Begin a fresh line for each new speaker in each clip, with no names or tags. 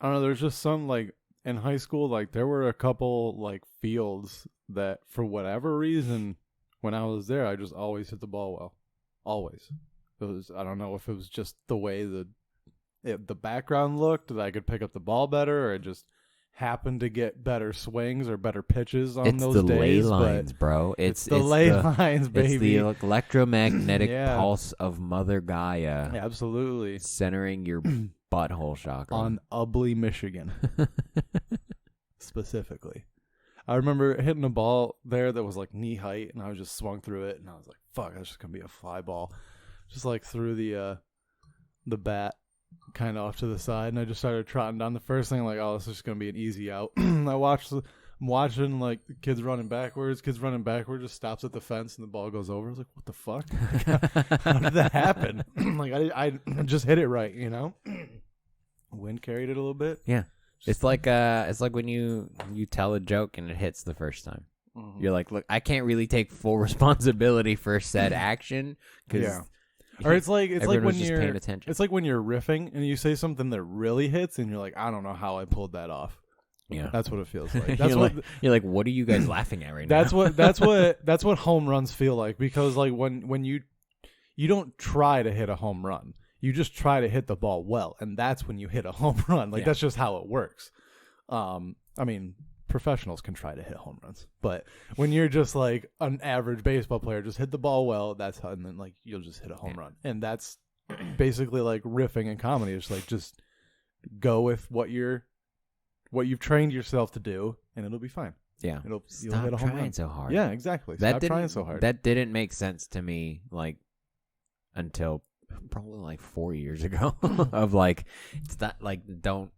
I don't know. There's just some like in high school, like there were a couple like fields that for whatever reason, when I was there, I just always hit the ball well, always. It was, I don't know if it was just the way the background looked that I could pick up the ball better, or it just happened to get better swings or better pitches on those days.
It's the ley lines, bro. It's
the ley lines, baby.
It's the electromagnetic pulse of Mother Gaia.
Absolutely.
Centering your butthole chakra.
On Ubley, Michigan. Specifically. I remember hitting a ball there that was like knee height, and I was just swung through it, and I was like, fuck, that's just going to be a fly ball. Just like threw the bat kind of off to the side, and I just started trotting down. The first thing, like, oh, this is going to be an easy out. I'm watching like kids running backwards, just stops at the fence, and the ball goes over. I was like, what the fuck? How did that happen? Like, I just hit it right, you know? Wind carried it a little bit.
Yeah. It's like when you tell a joke and it hits the first time. Mm-hmm. You're like, look, I can't really take full responsibility for said action because
or it's like when
you're paying attention.
It's like when you're riffing and you say something that really hits, and you're like, I don't know how I pulled that off. Yeah, that's what it feels like. That's
you're like, what are you guys laughing at right now?
That's what home runs feel like, because like when you don't try to hit a home run. You just try to hit the ball well, and that's when you hit a home run. Like, that's just how it works. I mean, professionals can try to hit home runs, but when you're just like an average baseball player, just hit the ball well, that's how, and then like you'll just hit a home run. And that's basically like riffing in comedy. It's like, just go with what you've trained yourself to do, and it'll be fine.
Yeah.
You'll
Stop
hit a home
trying
run.
so hard.
Yeah, exactly. Stop trying so hard.
That didn't make sense to me, like, until probably like 4 years ago. Of like, it's not like, don't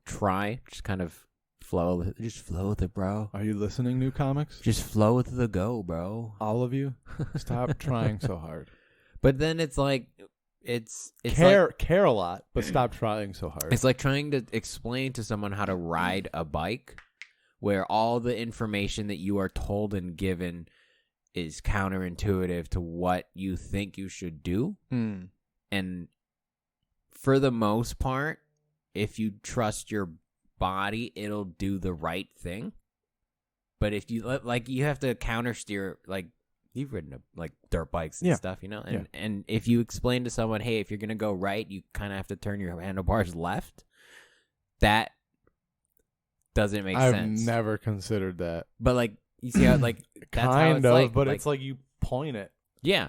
try, just kind of flow with it, bro.
Are you listening, new comics?
Just flow with the go, bro.
All of you, stop trying so hard.
But then it's like, it's
care a lot, but stop trying so hard.
It's like trying to explain to someone how to ride a bike, where all the information that you are told and given is counterintuitive to what you think you should do. And for the most part, if you trust your body, it'll do the right thing. But if you like, you have to counter steer. Like, you've ridden like dirt bikes and stuff, you know. And if you explain to someone, hey, if you're gonna go right, you kind of have to turn your handlebars left. That doesn't make sense.
I've never considered that.
But like, you see how like that's
kind
how it's
of,
like,
but
like,
it's like you point it.
Yeah,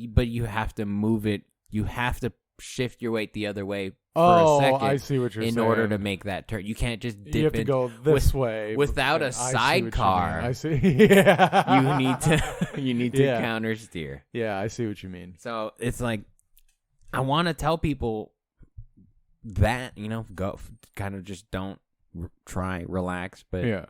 but you have to move it. You have to shift your weight the other way for a second.
I see what you're saying.
In order to make that turn, you can't just dip.
You have to go this way
without a sidecar.
I see. Yeah,
you need to counter steer.
Yeah, I see what you mean.
So it's like, I want to tell people that, you know, go kind of just don't try, relax, but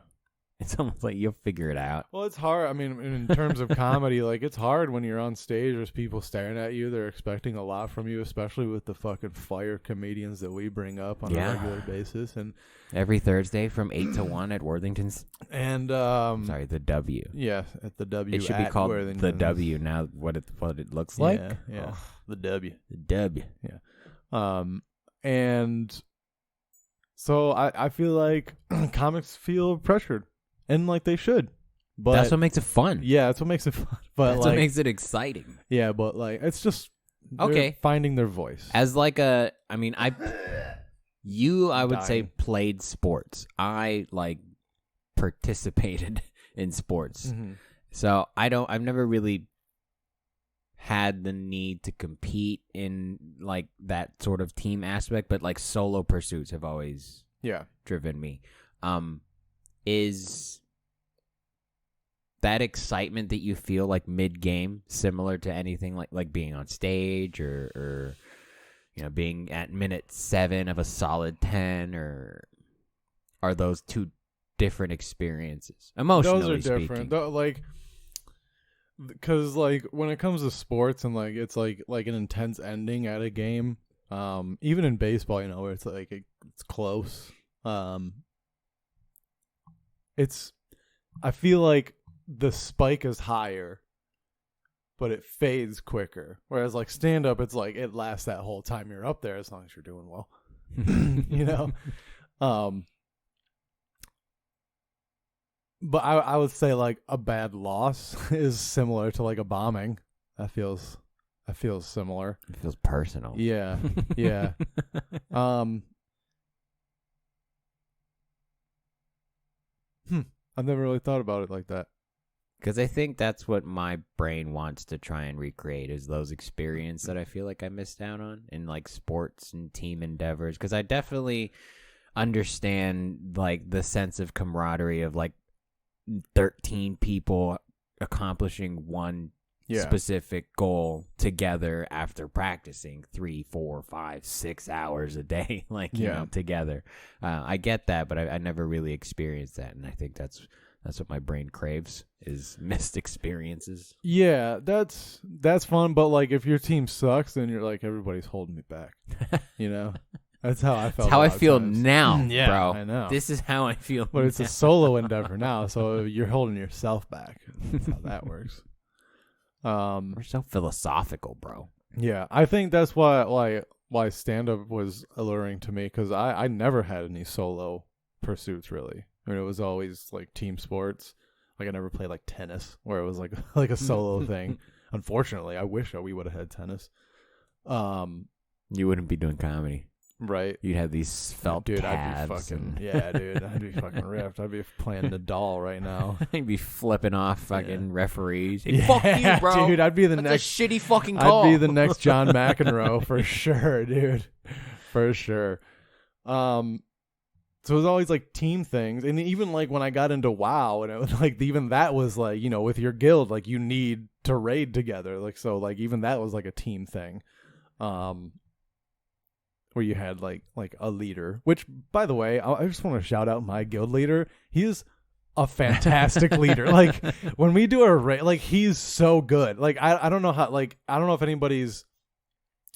it's almost like you'll figure it out.
Well, it's hard. I mean, in terms of comedy, like, it's hard when you're on stage. There's people staring at you. They're expecting a lot from you, especially with the fucking fire comedians that we bring up on a regular basis. And
every Thursday from 8 to 1 at Worthington's.
And
sorry, the W.
Yeah, at the W.
It should be called the W now. What it looks like.
Yeah. Oh, the W.
The W.
Yeah. And so I feel like comics feel pressured. And like they should, but
that's what makes it fun.
Yeah, that's what makes it fun. But
that's
like,
what makes it exciting.
Yeah, but like, it's just finding their voice.
As like I would say played sports. I like participated in sports, so I've never really had the need to compete in like that sort of team aspect. But like solo pursuits have always driven me. Is that excitement that you feel like mid-game similar to anything like being on stage or you know, being at minute 7 of a solid 10, or are those two different experiences emotionally
those are different. Like, because like when it comes to sports and like it's like an intense ending at a game, even in baseball, you know, where it's like it's close. I feel like the spike is higher, but it fades quicker. Whereas like stand up, it's like it lasts that whole time you're up there as long as you're doing well. You know? But I would say like a bad loss is similar to like a bombing. That feels similar.
It feels personal.
Yeah. Yeah. I've never really thought about it like that.
Because I think that's what my brain wants to try and recreate is those experiences that I feel like I missed out on in like sports and team endeavors. Because I definitely understand like the sense of camaraderie of like 13 people accomplishing one specific goal together after practicing 3, 4, 5, 6 hours a day, like you know, together. I get that, but I never really experienced that, and I think that's what my brain craves is missed experiences.
Yeah, that's fun, but like if your team sucks, then you're like everybody's holding me back. You know, that's how I felt.
That's how I feel now,
yeah,
bro.
I know.
This is how I feel.
But it's a solo endeavor now, so you're holding yourself back. That's how that works.
We're so philosophical, bro.
Yeah, I think that's why stand-up was alluring to me, because I never had any solo pursuits really. I mean, it was always like team sports. Like I never played like tennis, where it was like a solo thing. Unfortunately, I wish we would have had tennis.
You wouldn't be doing comedy.
Right.
You'd have these felt
dude,
pads.
I'd be fucking ripped. I'd be playing Nadal right now.
I'd be flipping off fucking referees. Hey, fuck you, bro.
Dude, I'd be
That's a shitty fucking call.
I'd be the next John McEnroe for sure, dude. For sure. So it was always like team things. And even like when I got into WoW, and it was like even that was like, you know, with your guild, like you need to raid together. Like so like even that was like a team thing. Where you had like a leader, which by the way, I just want to shout out my guild leader. He's a fantastic leader. Like when we do a raid, like he's so good. Like I don't know how, like I don't know if anybody's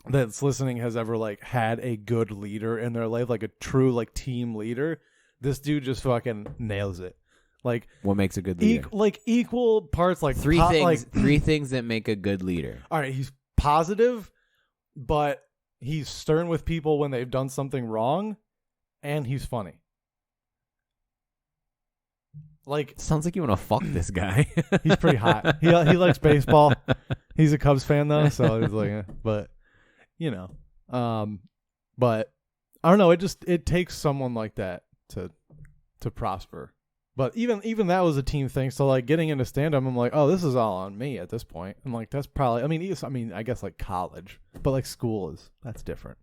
that's listening has ever like had a good leader in their life, like a true like team leader. This dude just fucking nails it. Like
what makes a good leader?
Equal parts, like
three things that make a good leader.
All right, he's positive, but he's stern with people when they've done something wrong, and he's funny. Like
sounds like you want to fuck this guy.
He's pretty hot. He likes baseball. He's a Cubs fan though, so he's like, but you know, but I don't know. It takes someone like that to prosper. But even that was a team thing. So like getting into stand-up, I'm like, oh, this is all on me at this point. I'm like, that's probably. I mean, I guess like college, but like school that's different.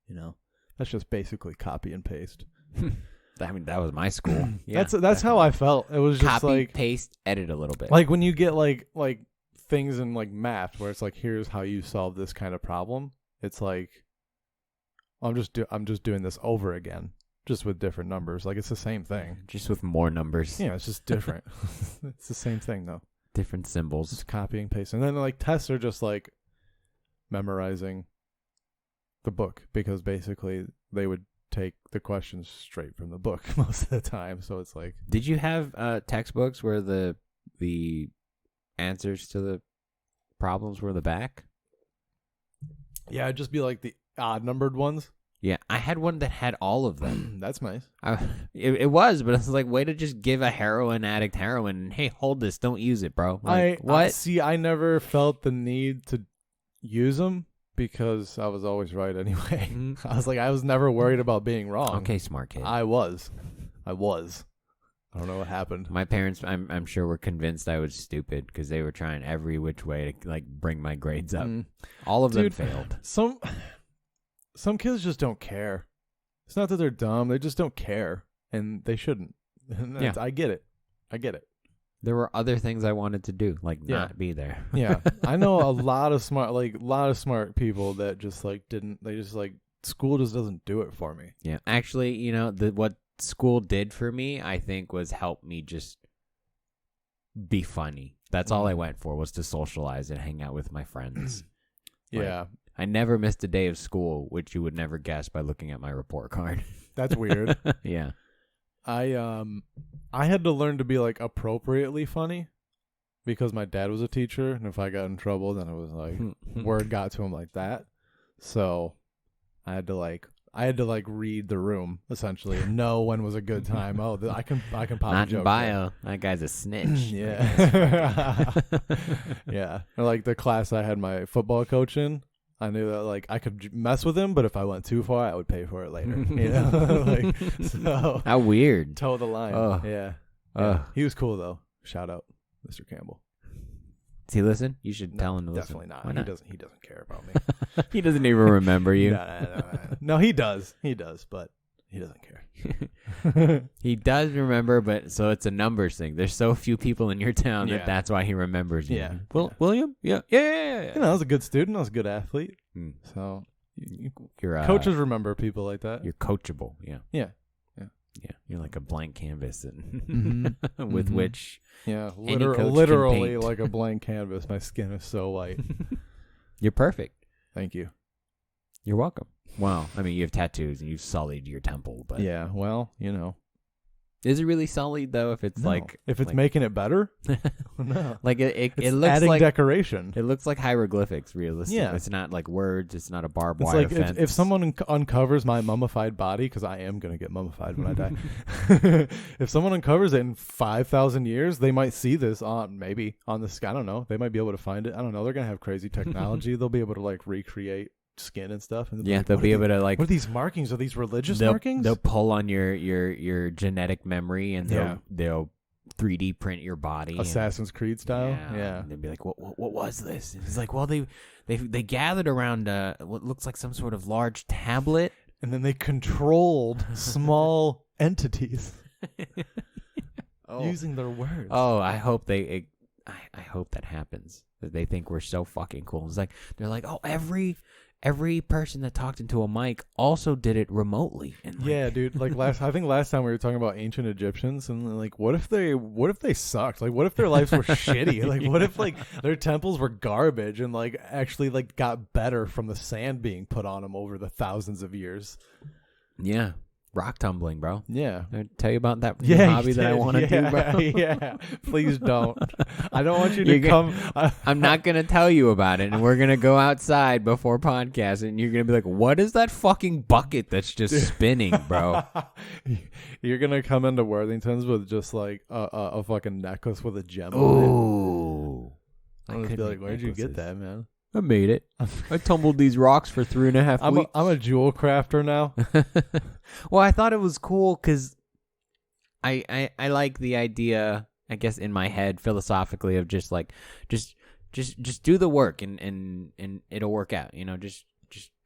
You know, that's just basically copy and paste.
I mean, that was my school. Yeah,
that's how I felt. It was just
copy,
like
paste, edit a little bit.
Like when you get like things in like math, where it's like, here's how you solve this kind of problem. It's like, I'm just doing this over again. Just with different numbers. Like, it's the same thing.
Just with more numbers.
Yeah, it's just different. It's the same thing, though.
Different symbols.
Just copying, pasting. And then, like, tests are just, like, memorizing the book. Because, basically, they would take the questions straight from the book most of the time. So, it's like...
Did you have textbooks where the answers to the problems were the back?
Yeah, it'd just be, like, the odd-numbered ones.
Yeah, I had one that had all of them.
That's nice.
It was, but it's like, way to just give a heroin addict heroin. And, hey, hold this. Don't use it, bro. Like, what?
I never felt the need to use them because I was always right anyway. Mm-hmm. I was never worried about being wrong.
Okay, smart kid.
I was. I don't know what happened.
My parents, I'm sure, were convinced I was stupid because they were trying every which way to like bring my grades up. All of them failed.
Some kids just don't care. It's not that they're dumb. They just don't care. And they shouldn't. Yeah. I get it.
There were other things I wanted to do, like not be there.
Yeah. I know a lot of smart people that just like didn't, they just like, school just doesn't do it for me.
Yeah. Actually, you know, what school did for me, I think, was help me just be funny. That's all I went for, was to socialize and hang out with my friends.
Yeah.
Like, I never missed a day of school, which you would never guess by looking at my report card.
That's weird.
Yeah.
I had to learn to be like appropriately funny because my dad was a teacher, and if I got in trouble, then it was like word got to him like that. So I had to like I had to like read the room essentially and know when was a good time. Oh, I can pop
Not
a joke.
in bio. That guy's a snitch.
Yeah. Yeah. Or like the class I had my football coach in, I knew that like I could mess with him, but if I went too far, I would pay for it later. You know, like so.
How weird.
Toe the line.
Oh.
Yeah.
Oh.
He was cool though. Shout out, Mr. Campbell.
Does he listen? You should tell him to listen.
Definitely not.
Why not?
He doesn't care about me.
He doesn't even remember you.
No, he does. He does, but he doesn't care.
He does remember, but so it's a numbers thing. There's so few people in your town
Yeah.
that's why he remembers you.
Yeah.
William? Yeah. Yeah.
You know, I was a good student. I was a good athlete.
Hmm.
So
You're
coaches remember people like that.
You're coachable. Yeah.
Yeah.
Yeah. You're like a blank canvas and
Mhm.
with
Mhm.
which
Yeah,
Any coach can
literally
paint.
like a blank canvas. My skin is so white.
you're perfect.
Thank you.
You're welcome. Well, I mean, you have tattoos and you've sullied your temple, but
Yeah, well, you know.
is it really sullied though? If it's
No.
like
if it's
like,
making it better, no.
like it
It's
looks
adding
like
decoration.
it looks like hieroglyphics. Realistically,
Yeah.
it's not like words. It's not a barbed
It's
wire
like
fence.
if someone uncovers my mummified body, because I am going to get mummified when I die. If someone uncovers it in 5,000 years, they might see this on the sky. I don't know. They might be able to find it. I don't know. They're going to have crazy technology. They'll be able to like recreate skin and stuff. And
yeah,
like,
they'll be able to like
what are these markings? Are these religious
they'll,
markings?
they'll pull on your genetic memory and
Yeah.
they'll 3D print your body.
Assassin's Creed style. Yeah.
And they'll be like, what was this? And it's like, well, they gathered around what looks like some sort of large tablet.
And then they controlled small entities using their words.
Oh, I hope I hope that happens. That they think we're so fucking cool. It's like they're like, oh, every person that talked into a mic also did it remotely. And like,
Yeah, dude. Like I think last time we were talking about ancient Egyptians, and like, what if they sucked? Like, what if their lives were shitty? Like, what if like their temples were garbage and like actually like got better from the sand being put on them over the thousands of years?
yeah, rock tumbling, bro.
Yeah.
Did I tell you about that new
Yeah,
hobby
you
that I
did.
want to do, bro?
Yeah, please don't. I don't want you to
You're
come.
I'm not gonna tell you about it, and we're gonna go outside before podcast, and you're gonna be like, "What is that fucking bucket that's just spinning, bro?"
You're gonna come into Worthington's with just like a fucking necklace with a gem on
Ooh,
it. I'm gonna be like, where'd you get that, man?
I made it. I tumbled these rocks for 3.5 weeks.
I'm a jewel crafter now.
Well, I thought it was cool because I like the idea, I guess, in my head philosophically of just like just do the work and it'll work out. You know, just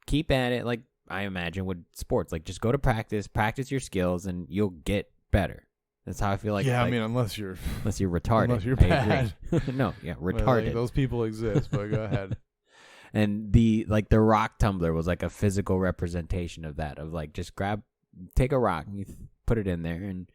keep at it. Like I imagine with sports, like just go to practice your skills, and you'll get better. That's how I feel like.
Yeah,
like,
I mean, unless you're
retarded.
Unless you're
I
bad.
agree. No, yeah,
well,
retarded.
like, those people exist, but go ahead.
And the rock tumbler was like a physical representation of that. Of like just take a rock and you put it in there, and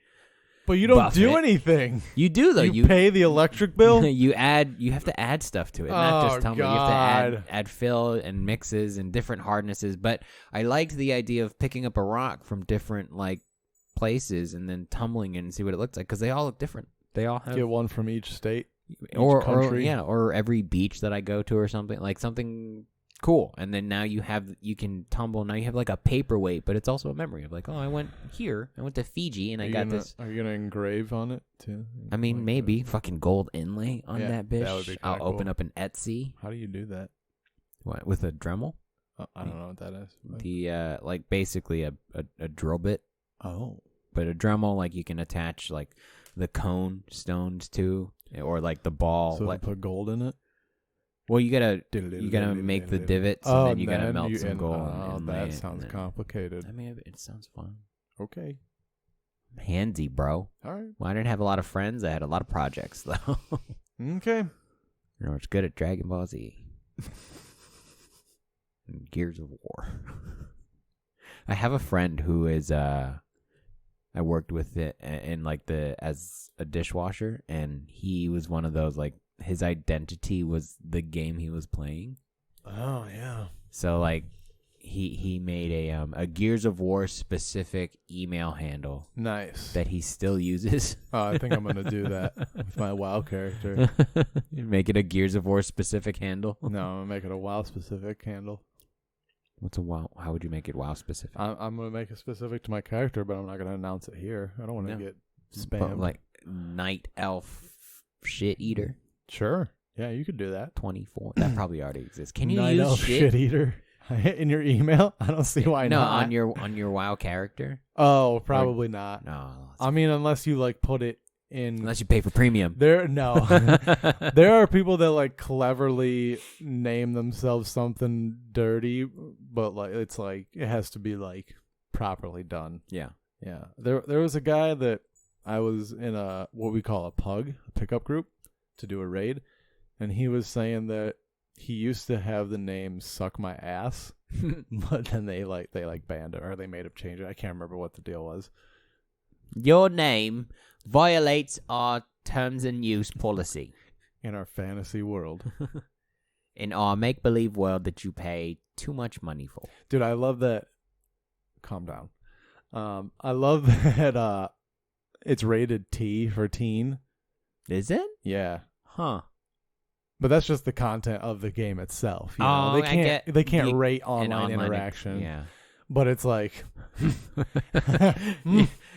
But you don't
buff
do
it.
anything.
You do though.
You pay the electric bill.
You have to add stuff to it, not just tumbler. You have
God.
to add fill and mixes and different hardnesses. But I liked the idea of picking up a rock from different like places and then tumbling it and see what it looks like, because they all look different. They all have
Get one from each state,
or
country.
or every beach that I go to or something, like something cool. And then now you can tumble. Now you have like a paperweight, but it's also a memory of like, oh, I went to Fiji and I got this.
Are you gonna engrave on it too?
I mean,
Like
maybe fucking gold inlay on
Yeah,
that bitch.
that would be
I'll
kinda
open
cool.
up an Etsy.
How do you do that?
What, with a Dremel?
I don't know what that is. but-
The like basically a drill bit,
Oh,
but a Dremel, like you can attach like the cone stones to, or like the ball.
so
like,
put gold in it.
well, you gotta make the divots, and then you gotta melt some gold.
Oh,
and
that
lay it,
sounds
and then-
complicated.
I mean, it sounds fun.
Okay,
Handsy, bro.
all right.
Well, I didn't have a lot of friends. I had a lot of projects though.
Okay.
You know, it's good at Dragon Ball Z. And Gears of War. I have a friend who is I worked with it in like as a dishwasher, and he was one of those, like, his identity was the game he was playing.
Oh yeah.
So like he made a Gears of War specific email handle
Nice.
that he still uses.
Oh, I think I'm gonna do that with my WoW character.
Make it a Gears of War specific handle.
No, I'm gonna make it a WoW specific handle.
What's a WoW? How would you make it WoW specific?
I'm gonna make it specific to my character, but I'm not gonna announce it here. I don't want to get spammed.
But like night elf shit eater.
Sure. Yeah, you could do that.
24. That probably already exists. Can you
Night
use
elf
shit
eater in your email? I don't see why not.
No, on your WoW character.
Oh, probably not.
No.
I mean, unless you like put it in.
Unless you pay for premium.
There are people that like cleverly name themselves something dirty, but like it's like it has to be like properly done.
Yeah.
There was a guy that I was in a what we call a pickup group to do a raid, and he was saying that he used to have the name Suck My Ass, but then they banned it or they made him change it. I can't remember what the deal was.
Your name violates our terms and use policy.
In our fantasy world.
In our make-believe world that you pay too much money for.
Dude, I love that. Calm down. I love that it's rated T for teen.
Is it?
Yeah.
Huh.
But that's just the content of the game itself. You know? They can't rate online interaction.
Yeah.
But it's like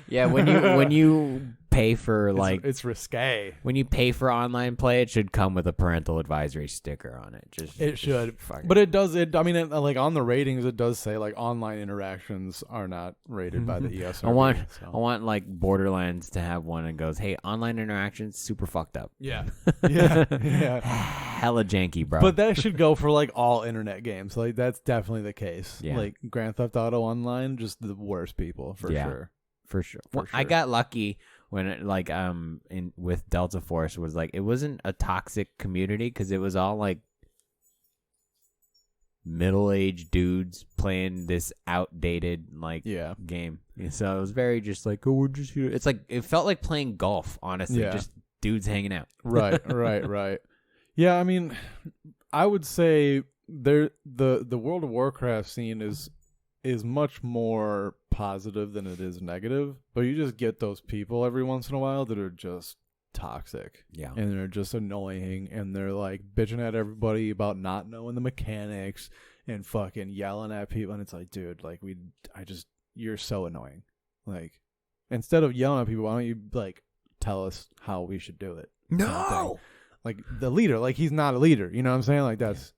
yeah, when you pay for like
it's risque.
When you pay for online play, it should come with a parental advisory sticker on it.
It should. But it does I mean like on the ratings it does say like online interactions are not rated by the ESRB.
I want like Borderlands to have one that goes, "Hey, online interactions super fucked up."
Yeah.
Hella janky, bro.
But that should go for like all internet games. Like that's definitely the case.
Yeah.
Like Grand Theft Auto Online, just the worst people for sure.
For sure. I got lucky when it, like with Delta Force was like it wasn't a toxic community because it was all like middle-aged dudes playing this outdated game. And so it was very just like, oh, we're just here. It's like it felt like playing golf, honestly. Yeah. Just dudes hanging out.
Right. Yeah, I mean, I would say the World of Warcraft scene is much more positive than it is negative, but you just get those people every once in a while that are just toxic.
Yeah.
And they're just annoying and they're like bitching at everybody about not knowing the mechanics and fucking yelling at people, and it's like, dude, like you're so annoying. Like instead of yelling at people, why don't you like tell us how we should do it?
No.
Like the leader, like he's not a leader, you know what I'm saying? Like that's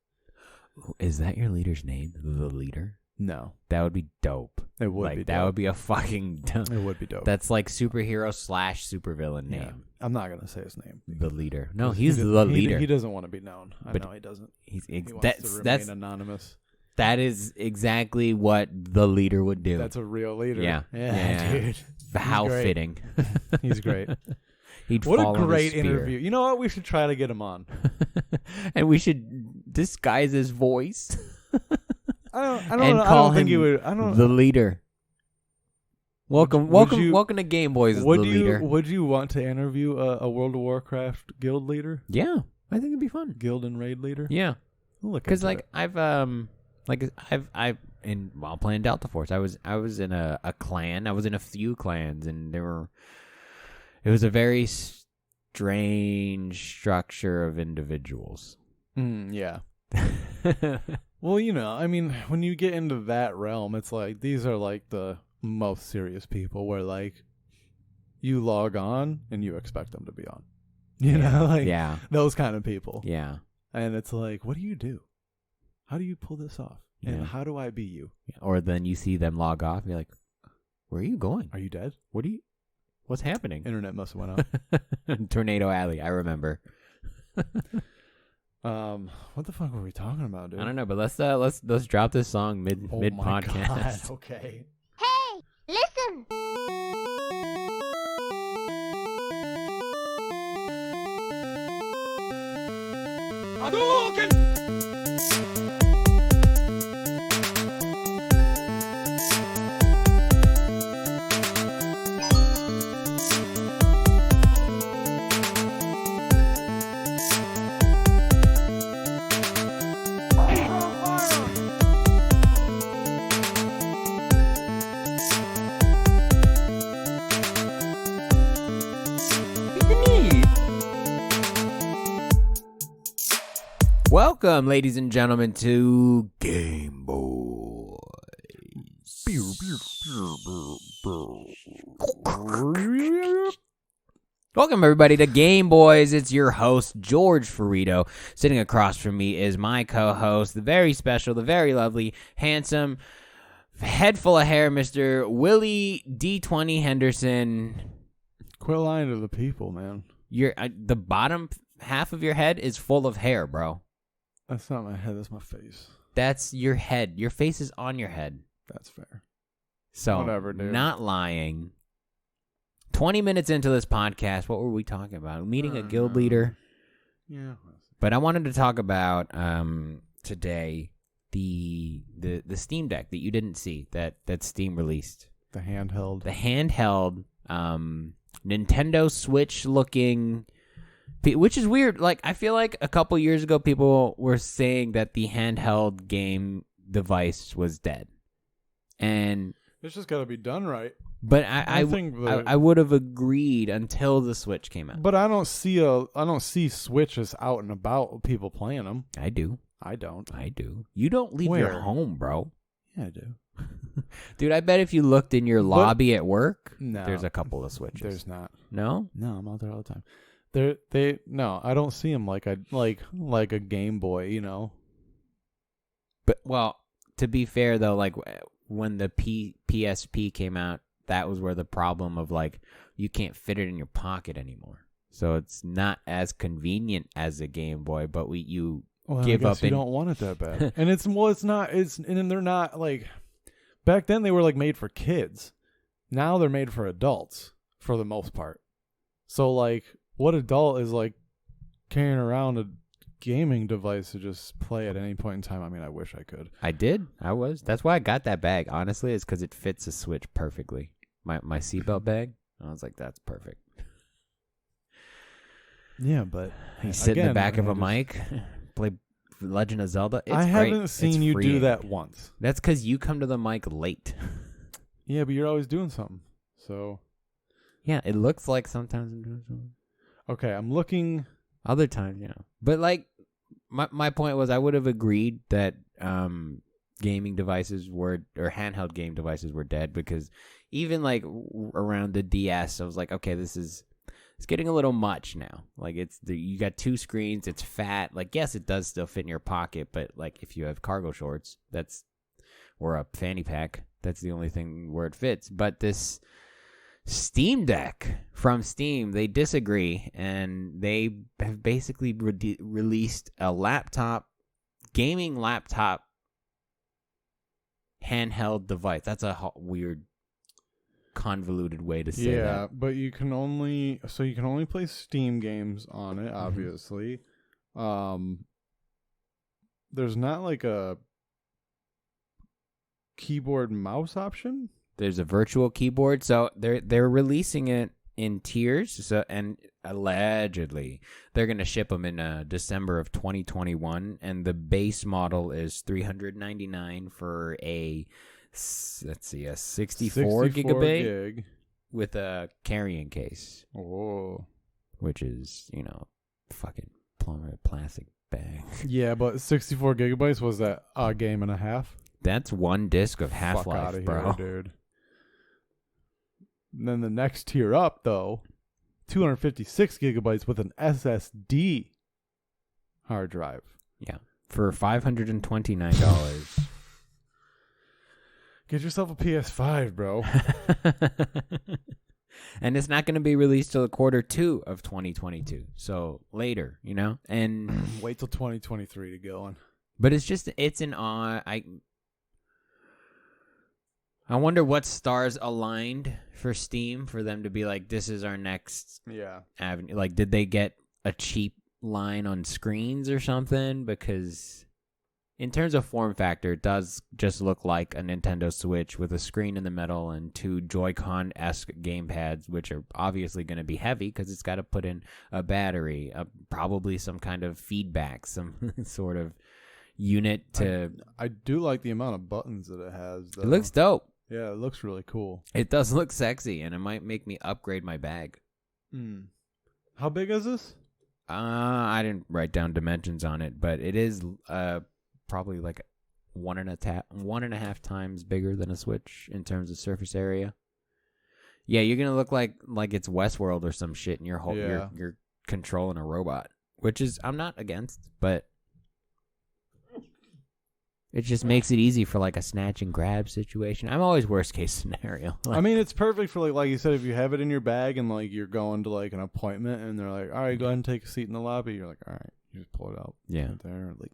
Is that your leader's name? The leader?
No.
That would be dope.
It would be dope.
That would be a fucking
It would be dope.
That's like superhero / supervillain name.
Yeah. I'm not going to say his name.
The leader. No, he's the leader.
He doesn't want to be known. I know he doesn't. He wants to remain anonymous.
That is exactly what the leader would do.
That's a real leader.
Yeah.
Dude.
How fitting.
He's great.
What
a great interview. You know what? We should try to get him on.
And we should disguise his voice.
I don't think he would.
The leader. Welcome to Gameboiz as the leader.
Would you want to interview a World of Warcraft guild leader?
Yeah, I think it'd be fun.
Guild and raid leader?
Yeah.
Because
I've while playing Delta Force, I was in a clan. I was in a few clans, and it was a very strange structure of individuals.
Yeah. Well, you know, I mean, when you get into that realm, it's like these are like the most serious people where like you log on and you expect them to be on. You know, like those kind of people.
Yeah.
And it's like, what do you do? How do you pull this off? Yeah. And how do I be you?
Or then you see them log off and you're like, where are you going?
Are you dead?
What's happening?
Internet must have went out.
Tornado Alley, I remember.
What the fuck were we talking about, dude?
I don't know, but let's drop this song mid podcast.
God, okay.
Hey, listen.
Welcome, ladies and gentlemen, to Gameboiz. Welcome, everybody, to Gameboiz. It's your host, George Ferrito. Sitting across from me is my co-host, the very special, the very lovely, handsome, head full of hair, Mr. Willie D20 Henderson.
Quit lying to the people, man.
The bottom half of your head is full of hair, bro.
That's not my head. That's my face.
That's your head. Your face is on your head.
That's fair.
So,
whatever, dude.
Not lying. 20 minutes into this podcast, what were we talking about? Meeting a guild leader?
Yeah.
But I wanted to talk about today the Steam Deck that you didn't see that Steam released.
The handheld.
The handheld Nintendo Switch looking, which is weird. Like, I feel like a couple years ago people were saying that the handheld game device was dead. And
it's just got to be done right.
But I would have agreed until the Switch came out.
But I don't see Switches out and about with people playing them.
I do.
I don't.
I do. You don't leave your home, bro.
Yeah, I do.
Dude, I bet if you looked in your lobby at work,
no,
there's a couple of Switches.
There's not.
No?
No, I'm out there all the time. No, I don't see them like a Game Boy, you know.
But well, to be fair though, like when the PSP came out, that was where the problem of like you can't fit it in your pocket anymore. So it's not as convenient as a Game Boy, but you give up.
You don't want it that bad. And and they're not like back then they were like made for kids. Now they're made for adults for the most part. So like what adult is like carrying around a gaming device to just play at any point in time? I mean, I wish I could.
I did. I was. That's why I got that bag. Honestly, it's because it fits a Switch perfectly. My seatbelt bag. I was like, that's perfect.
Yeah, but
you sit in the back of a mic, play Legend of Zelda. It's
I
great.
haven't seen you do that once.
That's because you come to the mic late.
Yeah, but you're always doing something. So.
Yeah, it looks like sometimes I'm doing something.
Okay, I'm looking.
Other times, you know. But like, my point was, I would have agreed that gaming devices or handheld game devices were dead, because even like around the DS, I was like, okay, it's getting a little much now. Like you got two screens, it's fat. Like, yes, it does still fit in your pocket, but like if you have cargo shorts, or a fanny pack, that's the only thing where it fits. But this Steam Deck from Steam, they disagree, and they have basically released a gaming laptop handheld device. That's a weird, convoluted way to say that.
Yeah, but you can only play Steam games on it, obviously. There's not like a keyboard mouse option.
There's a virtual keyboard, so they're releasing it in tiers. So, and allegedly they're gonna ship them in December of 2021, and the base model is $399 for a 64 gigabyte
gig
with a carrying case.
Oh,
which is fucking plastic bag.
Yeah, but 64 gigabytes was that a game and a half?
That's one disc of Half-Life, bro.
Here, dude. And then the next tier up, though, 256 gigabytes with an SSD hard drive.
Yeah, for $529.
Get yourself a PS5, bro.
And it's not going to be released till Q2 of 2022. So later, and
wait till 2023 to go on.
But it's an awe. I wonder what stars aligned for Steam for them to be like, this is our next avenue. Like, did they get a cheap line on screens or something? Because in terms of form factor, it does just look like a Nintendo Switch with a screen in the middle and two Joy-Con-esque gamepads, which are obviously going to be heavy because it's got to put in a battery, probably some kind of feedback, some sort of unit to...
I do like the amount of buttons that it has, though.
It looks dope.
Yeah, it looks really cool.
It does look sexy, and it might make me upgrade my bag.
How big is this?
I didn't write down dimensions on it, but it is probably like one and a half times bigger than a Switch in terms of surface area. Yeah, you're gonna look like it's Westworld or some shit, and you're controlling a robot, which is I'm not against, but it just makes it easy for like a snatch and grab situation. I'm always worst case scenario.
I mean, it's perfect for like you said, if you have it in your bag and like you're going to like an appointment and they're like, all right, go ahead and take a seat in the lobby. You're like, all right, you just pull it out.
Yeah.
Right there. Or like,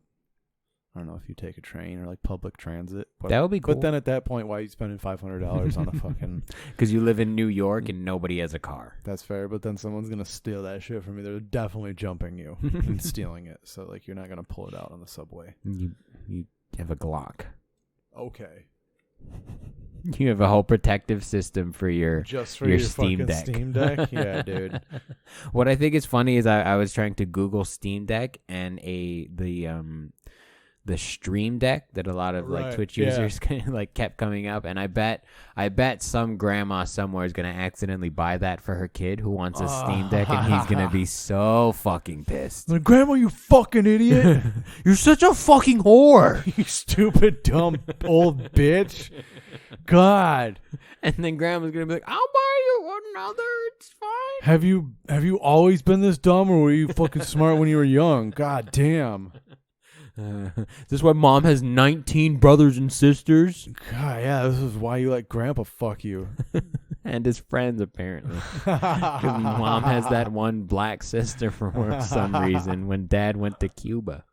I don't know if you take a train or like public transit. But,
that would be cool.
But then at that point, why are you spending $500 on a fucking?
Because you live in New York and nobody has a car.
That's fair, but then someone's gonna steal that shit from you. They're definitely jumping you and stealing it. So like, you're not gonna pull it out on the subway.
You have a Glock.
Okay.
You have a whole protective system for your
just for
your
your
Steam
fucking
Deck.
Steam Deck, yeah, dude.
What I think is funny is I was trying to Google Steam Deck and the Stream Deck that a lot of like Twitch users like kept coming up, and I bet some grandma somewhere is gonna accidentally buy that for her kid who wants a Steam Deck, and he's gonna be so fucking pissed.
Like, Grandma, you fucking idiot!
You're such a fucking whore.
You stupid, dumb, old bitch. God.
And then grandma's gonna be like, I'll buy you another, it's fine.
Have you always been this dumb, or were you fucking smart when you were young? God damn.
Is this why mom has 19 brothers and sisters?
God, yeah, this is why you let Grandpa fuck you.
And his friends, apparently. Because mom has that one black sister for some reason when dad went to Cuba.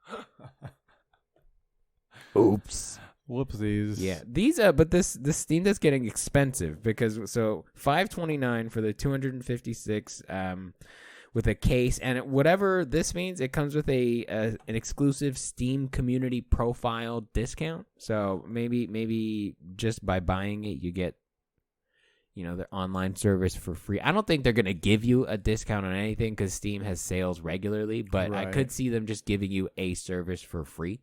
Oops.
Whoopsies.
Yeah, these but this Steam Deck's getting expensive because $529 for the 256 with a case, and whatever this means, it comes with an exclusive Steam community profile discount. So maybe just by buying it, you get the online service for free. I don't think they're gonna give you a discount on anything because Steam has sales regularly, but I could see them just giving you a service for free.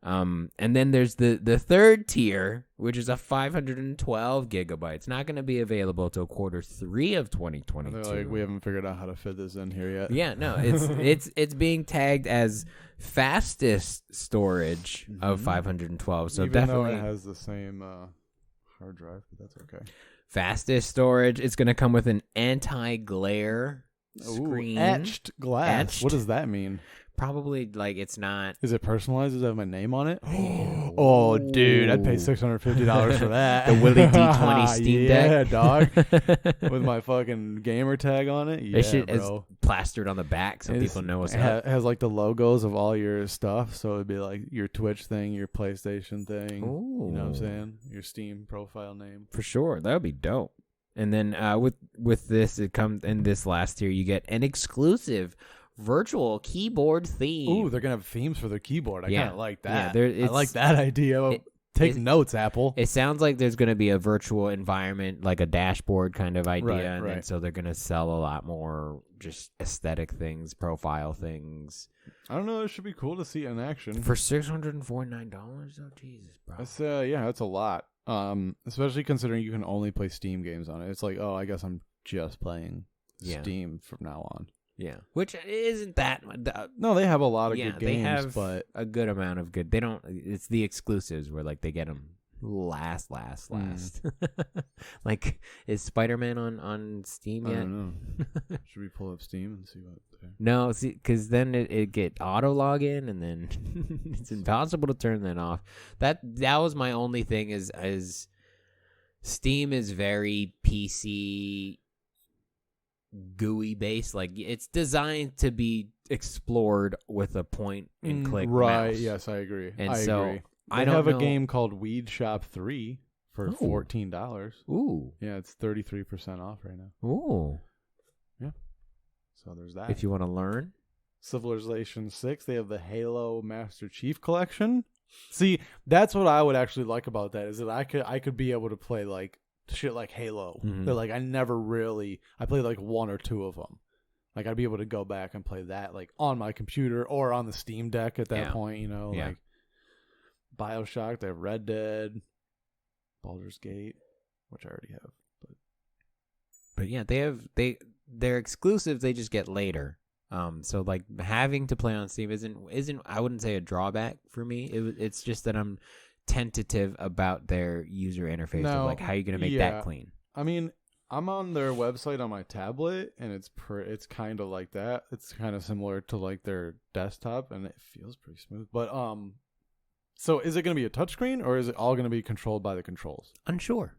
And then there's the third tier, which is a 512 gigabytes. Not going to be available till Q3 of 2022.
And they're like, we haven't figured out how to fit this in here yet.
Yeah, no, it's being tagged as fastest storage of 512. So
even
definitely
though it has the same hard drive, but that's okay.
Fastest storage. It's going to come with an anti-glare screen.
Etched glass.
Etched.
What does that mean?
Probably like it's not.
Is it personalized? Does it have my name on it? Oh, dude, I'd pay $650 for that.
The Willie D20 Steam Deck.
Yeah, dog. With my fucking gamer tag on it. Yeah,
This shit is
bro.
plastered on the back so people know what's up.
It has like the logos of all your stuff, so it'd be like your Twitch thing, your PlayStation thing.
Ooh.
You know what I'm saying? Your Steam profile name.
For sure. That would be dope. And then with this, it comes in this last tier, you get an exclusive virtual keyboard theme.
Ooh, they're gonna have themes for their keyboard. I kind of like that.
Yeah,
I like that idea. Take notes, Apple.
It sounds like there's going to be a virtual environment, like a dashboard kind of idea,
Right.
and so they're going to sell a lot more just aesthetic things, profile things.
I don't know. It should be cool to see it in action
For $649? Oh, Jesus, bro.
That's that's a lot. Especially considering you can only play Steam games on it. It's like, oh, I guess I'm just playing Steam from now on.
Yeah, which isn't that.
No, they have a lot of good games,
they have
but
a good amount of good. They don't. It's the exclusives where like they get them last. Like, is Spider-Man on Steam yet?
I don't know. Should we pull up Steam and see what?
No, see, because then it get auto login, and then it's impossible to turn that off. That was my only thing. Is Steam is very PC GUI based. Like, it's designed to be explored with a point and click
right
mouse.
Yes, I agree.
And
I
so
agree.
I
They
don't
have
know.
a game called Weed Shop 3 for $14.
Ooh,
Yeah, it's 33% off right now.
ooh.
So there's that.
If you want to learn,
Civilization 6, they have the Halo Master Chief Collection. See, that's what I would actually like about that, is that I could be able to play like shit like Halo. That like I played like one or two of them. Like, I'd be able to go back and play that like on my computer or on the Steam Deck at that point, like BioShock, they have Red Dead, Baldur's Gate, which I already have.
but yeah, they're exclusives. They just get later. So like having to play on Steam isn't I wouldn't say a drawback for me. It's just that I'm tentative about their user interface of like how you're gonna make that clean.
I mean, I'm on their website on my tablet, and it's kind of like that. It's kind of similar to like their desktop, and it feels pretty smooth. But so is it going to be a touchscreen, or is it all going to be controlled by the controls?
Unsure.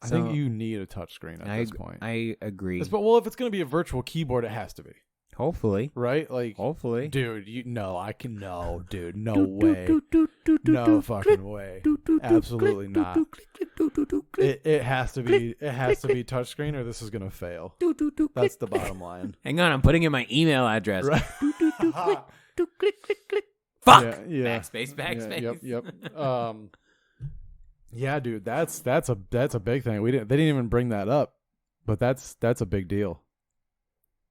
I think you need a touchscreen at this point.
I agree.
But well, if it's going to be a virtual keyboard, it has to be.
Hopefully.
Right? Like,
hopefully.
Dude, dude, no way. No fucking way. Absolutely not. It has to be touchscreen, or this is going to fail. That's the bottom line.
Hang on, I'm putting in my email address.
Right.
Fuck.
Yeah.
Backspace.
Yep. Yeah, dude, that's a big thing. They didn't even bring that up, but that's a big deal.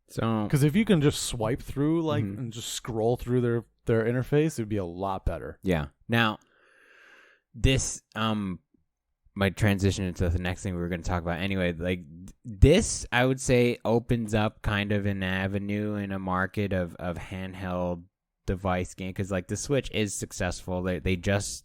So,
because if you can just swipe through and just scroll through their interface, it'd be a lot better.
Yeah. Now, this might transition into the next thing we were going to talk about. Anyway, like this, I would say opens up kind of an avenue in a market of handheld device game, because like the Switch is successful. They just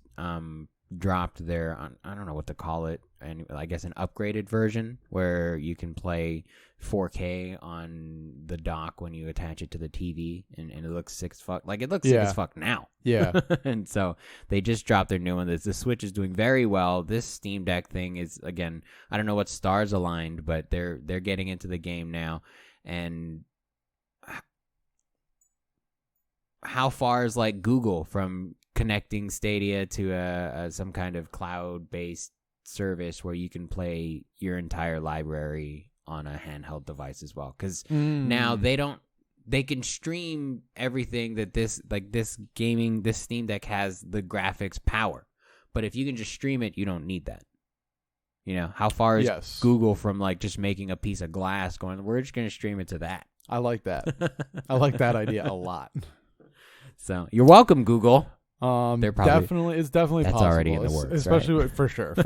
dropped their I don't know what to call it, and I guess an upgraded version where you can play 4K on the dock when you attach it to the TV, and it looks sick as fuck. Like it looks sick as fuck now.
Yeah.
And so they just dropped their new one. The Switch is doing very well. This Steam Deck thing is, again, I don't know what stars aligned, but they're getting into the game now. And how far is like Google from connecting Stadia to some kind of cloud-based service where you can play your entire library on a handheld device as well? Because now they can stream everything that this Steam Deck has the graphics power. But if you can just stream it, you don't need that. You know, how far is Google from like just making a piece of glass going, we're just going to stream it to that?
I like that. I like that idea a lot.
So you're welcome, Google.
They're probably it's definitely
that's
possible.
Already in the works,
especially
right?
For sure.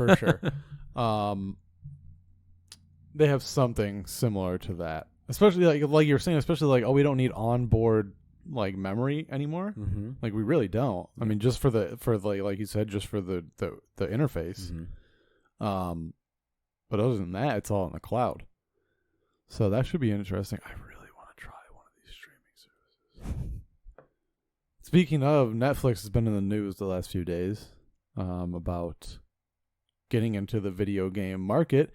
They have something similar to that, especially like you're saying, especially like, we don't need onboard like memory anymore. Like we really don't. I mean, just for like you said, just for the interface. But other than that, it's all in the cloud. So that should be interesting. I really want to try one of these streaming services. Speaking of, Netflix has been in the news the last few days about getting into the video game market,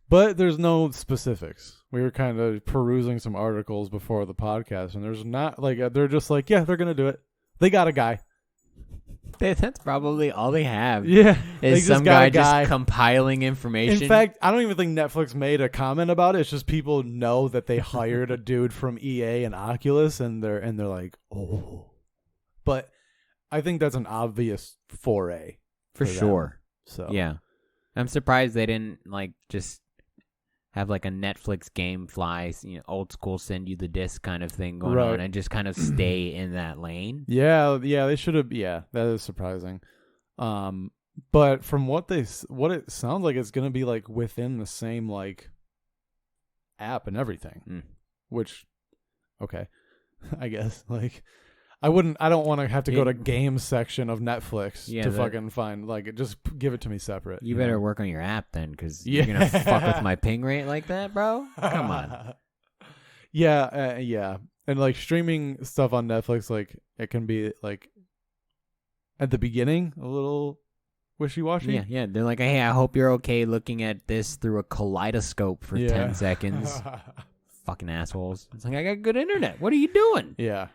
but there's no specifics. We were kind of perusing some articles before the podcast, and there's not like, they're just like, yeah, they're going to do it. They got a guy.
That's probably all they have.
Yeah.
Is some guy just compiling information.
In fact, I don't even think Netflix made a comment about it. It's just people know that they hired a dude from EA and Oculus, and they're like, oh. But I think that's an obvious foray.
For sure.
Them. So
yeah. I'm surprised they didn't like just have like a Netflix GameFly, old school send you the disc kind of thing going on, and just kind of stay in that lane.
Yeah, they should have. Yeah, that is surprising. But from what it sounds like, it's going to be like within the same like app and everything. Which, okay, I guess like. I don't want to have to go to games section of Netflix to fucking find, like, just give it to me separate.
You better work on your app then, because you're going to fuck with my ping rate like that, bro? Come on.
Yeah. And, like, streaming stuff on Netflix, like, it can be, like, at the beginning, a little wishy-washy.
Yeah. They're like, hey, I hope you're okay looking at this through a kaleidoscope for 10 seconds. Fucking assholes. It's like, I got good internet. What are you doing?
Yeah.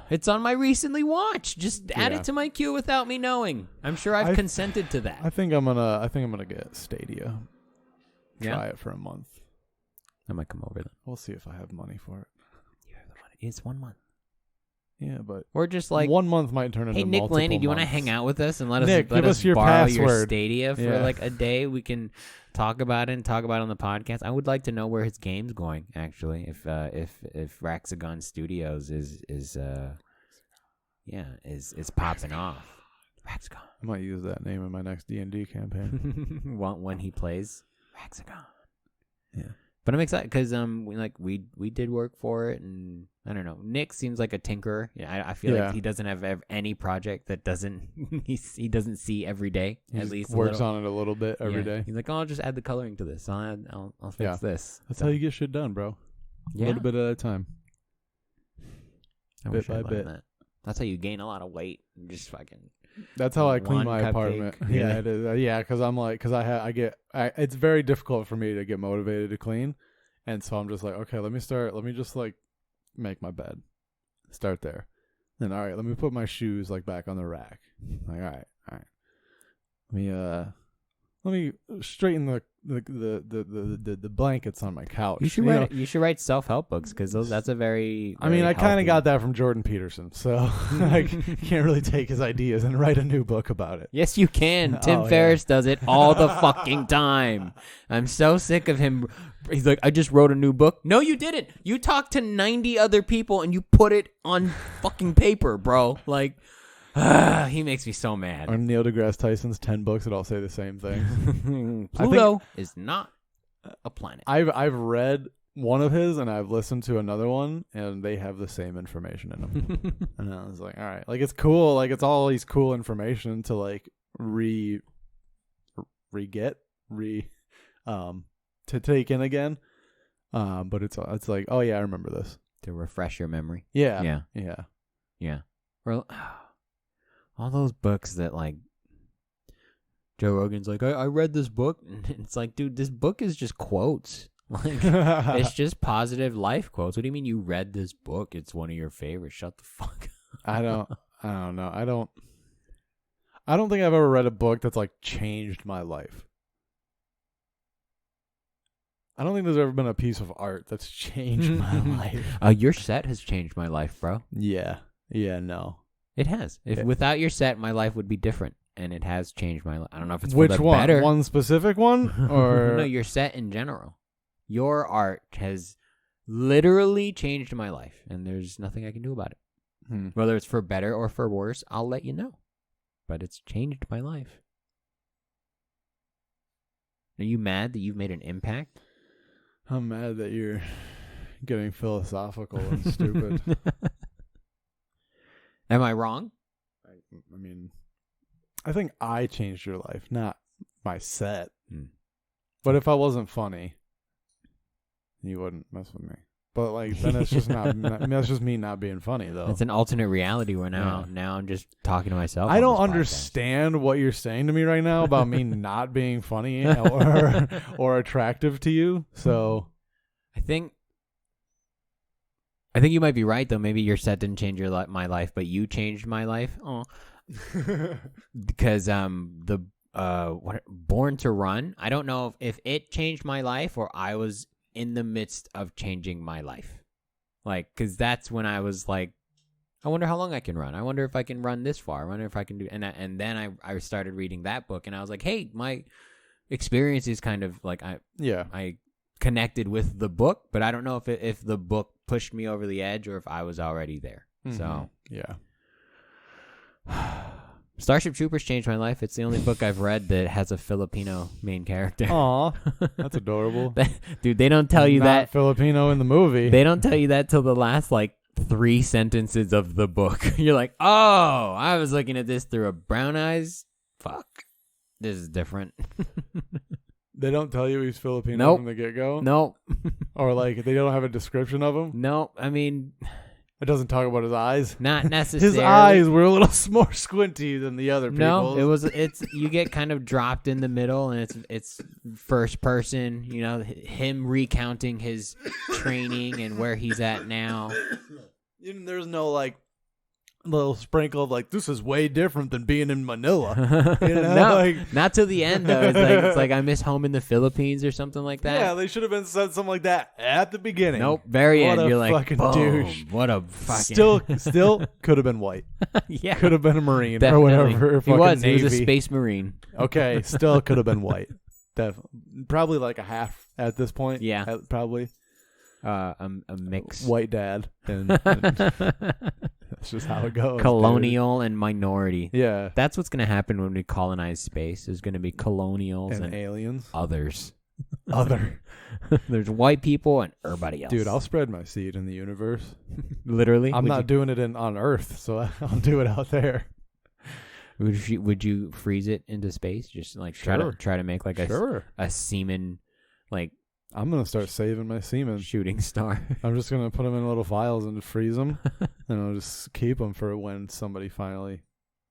It's on my recently watched. Just add it to my queue without me knowing. I'm sure I've consented to that.
I think I'm gonna get Stadia. Try it for a month.
I might come over then.
We'll see if I have money for it.
You have the money. It's 1 month.
Yeah, but
we're just like
1 month might turn into
Hey, Nick
multiple
Laney, do you
months.
want to hang out with us and let
give
us
us your
borrow
password.
your Stadia for like a day? We can talk about it and talk about it on the podcast. I would like to know where his game's going. Actually, if Raxagon Studios is popping off. Raxagon.
I might use that name in my next D&D campaign.
When he plays Raxagon.
Yeah.
But I'm excited because we did work for it, and I don't know. Nick seems like a tinkerer. Yeah, I feel like he doesn't have any project that doesn't he doesn't see every day.
He
at least
works on it a little bit every day.
He's like, oh, I'll just add the coloring to this. I'll fix this.
That's how you get shit done, bro. A little bit at a time.
I
bit by bit.
That. That's how you gain a lot of weight. And just fucking.
That's how I clean my
cupcake.
apartment.
Yeah.
Yeah, it is. Yeah, because I'm like, because it's very difficult for me to get motivated to clean, and so I'm just like, okay, let me just like make my bed, start there, then all right, let me put my shoes like back on the rack. Like all right, let me straighten the blankets on my couch.
You should write self-help books because that's a very.
I mean, I kind
healthy-
of got that from Jordan Peterson, so I can't really take his ideas and write a new book about it.
Yes, you can. Tim
Oh,
Ferriss does it all the fucking time. I'm so sick of him. He's like, I just wrote a new book. No, you didn't. You talked to 90 other people and you put it on fucking paper, bro. Like, he makes me so mad.
Or Neil deGrasse Tyson's 10 books that all say the same thing.
Pluto is not a planet.
I've read one of his and I've listened to another one and they have the same information in them. And I was like, all right, like it's cool, like it's all these cool information to like to take in again. But it's like, oh yeah, I remember this.
To refresh your memory.
Yeah.
Well, all those books that like Joe Rogan's like, I read this book, and it's like, dude, this book is just quotes. Like, it's just positive life quotes. What do you mean you read this book? It's one of your favorites. Shut the fuck up.
I don't know. I don't think I've ever read a book that's like changed my life. I don't think there's ever been a piece of art that's changed my life.
Your set has changed my life, bro.
Yeah, no.
It has. Without your set, my life would be different, and it has changed my life. I don't know if it's
which
for the
one?
better.
One specific one, or
no, your set in general. Your art has literally changed my life, and there's nothing I can do about it. Whether it's for better or for worse, I'll let you know. But it's changed my life. Are you mad that you've made an impact?
I'm mad that you're getting philosophical and stupid.
Am I wrong?
I mean, I think I changed your life, not my set. But if I wasn't funny, you wouldn't mess with me. But like, then it's just not. I mean, that's just me not being funny, though.
It's an alternate reality where now I'm just talking to myself.
I
on
don't
this
understand what you're saying to me right now about me not being funny or attractive to you. So,
I think you might be right though. Maybe your set didn't change my life, but you changed my life. Oh, because Born to Run. I don't know if it changed my life or I was in the midst of changing my life. Like, because that's when I was like, I wonder how long I can run. I wonder if I can run this far. I wonder if I can do. And then I started reading that book, and I was like, hey, my experience is kind of like I connected with the book, but I don't know if the book pushed me over the edge or if I was already there. So
yeah.
Starship Troopers changed my life. It's the only book I've read that has a Filipino main character.
Aw, that's adorable.
Dude, they don't tell you
Not
that.
Filipino in the movie.
They don't tell you that till the last, like, 3 sentences of the book. You're like, oh, I was looking at this through a brown eyes. Fuck. This is different.
They don't tell you he's Filipino
Nope.
from the get-go?
Nope.
Or, like, they don't have a description of him?
No, I mean,
It doesn't talk about his eyes?
not necessarily.
His eyes were a little more squinty than the other
No,
people's.
it's you get kind of dropped in the middle, and it's first person. You know, him recounting his training and where he's at now.
There's no, like, little sprinkle of, like, this is way different than being in Manila. You know?
No,
Like,
not till the end though. It's like I miss home in the Philippines or something like that.
yeah, they should have been said something like that at the beginning.
Nope, very
What
end.
a
You're like,
fucking
boom,
douche.
What a fucking
Still could have been white.
yeah,
Could have been a Marine
definitely.
or whatever.
He
fucking
was.
Navy.
He was a space marine.
Okay, still could have been white. Probably like a half at this point.
Yeah.
Probably.
A mix.
White dad. And that's just how it goes.
Colonial and minority.
Dude. Yeah.
That's what's going to happen when we colonize space. There's going to be colonials
And
and
aliens.
others.
Other.
There's white people and everybody else.
Dude, I'll spread my seed in the universe.
Literally.
I'm not doing it on Earth, so I'll do it out there.
Would you freeze it into space? Just like try to make like a semen, like
I'm gonna start saving my semen.
Shooting star.
I'm just gonna put them in little vials and freeze them, and I'll just keep them for when somebody finally.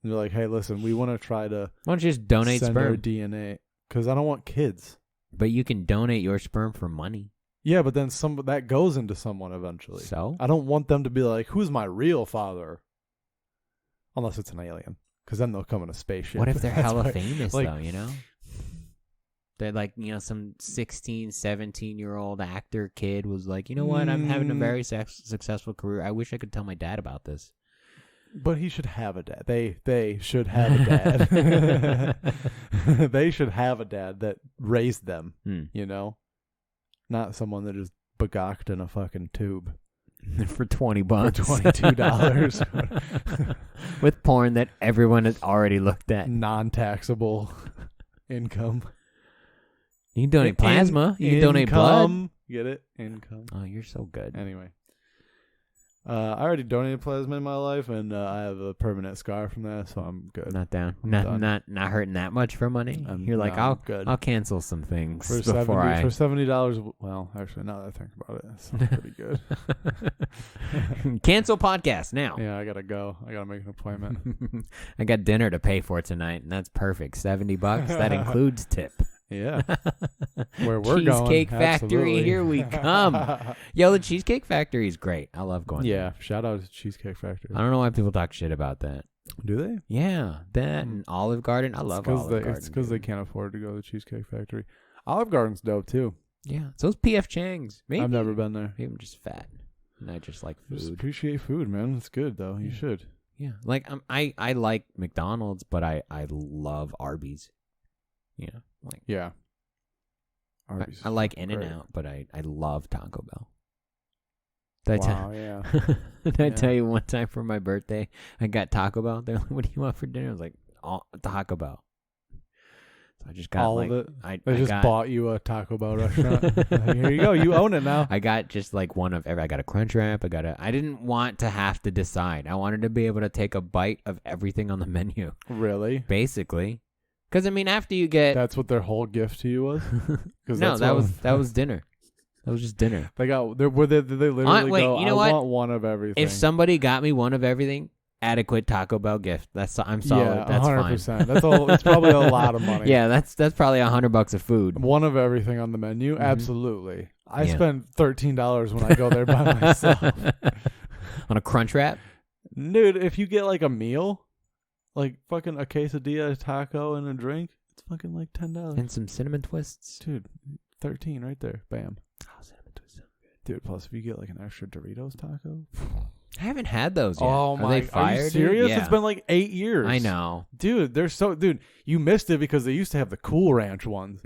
They're like, hey, listen, we want to try to.
Why don't you just donate
send
sperm?
Our DNA, because I don't want kids.
But you can donate your sperm for money.
Yeah, but then that goes into someone eventually.
So
I don't want them to be like, who's my real father? Unless it's an alien. Because then they'll come in a spaceship.
What if they're hella famous,
like,
though, you know? They're like, some 16, 17-year-old actor kid was like, you know what? I'm having a very successful career. I wish I could tell my dad about this.
But he should have a dad. They should have a dad. They should have a dad that raised them, you know? Not someone that is begocked in a fucking tube.
For $20.
For $22.
With porn that everyone has already looked at.
Non-taxable income.
You can donate plasma. You can donate blood.
Get it? Income.
Oh, you're so good.
Anyway. I already donated plasma in my life, and I have a permanent scar from that, so I'm good.
Not down. Not hurting that much for money. You're like, I'll cancel some things
for $70. Well, actually, now that I think about it, that sounds pretty good.
Cancel podcast now.
Yeah, I gotta go. I gotta make an appointment.
I got dinner to pay for tonight, and that's perfect. $70. That includes tip.
Yeah. Where we're going.
Cheesecake Factory,
absolutely.
Here we come. Yo, the Cheesecake Factory is great. I love going there.
Yeah, shout out to Cheesecake Factory.
I don't know why people talk shit about that.
Do they?
Yeah, that and Olive Garden. I love Olive Garden.
It's because they can't afford to go to the Cheesecake Factory. Olive Garden's dope, too.
Yeah, so it's P.F. Chang's. Maybe.
I've never been there.
Maybe I'm just fat. And I just like food.
Just appreciate food, man. It's good, though. You should.
Yeah, like I like McDonald's, but I love Arby's. Yeah, like
yeah. Arby's
I like In-N-Out, but I love Taco Bell.
Did
I tell you one time for my birthday, I got Taco Bell. They're like, "What do you want for dinner?" I was like, Taco Bell. So I just got
all
like,
of it.
I
just bought you a Taco Bell restaurant. Like, here you go. You own it now.
I got just like one of every. I got a Crunch Wrap. I didn't want to have to decide. I wanted to be able to take a bite of everything on the menu.
Really?
Basically. Because I mean, after you get
that's what their whole gift to you was.
No, that was dinner. That was just dinner.
They literally
wait,
go,
you know
I
what?
want one of everything.
If somebody got me one of everything, adequate Taco Bell gift. I'm solid.
Yeah,
that's
100%.
fine.
That's all. It's probably a lot of money.
Yeah, that's probably $100 of food.
One of everything on the menu, absolutely. I
Yeah.
spend $13 when I go there by myself.
On a Crunch Wrap?
Dude, if you get like a meal, like fucking a quesadilla, a taco, and a drink, it's fucking like $10.
And some cinnamon twists.
Dude, 13 right there. Bam.
Oh, cinnamon twists.
Dude, plus if you get like an extra Doritos taco.
I haven't had those yet.
Oh
Are they fire,
Are you serious?
dude? Yeah.
It's been like 8 years.
I know.
Dude, dude, you missed it because they used to have the Cool Ranch ones.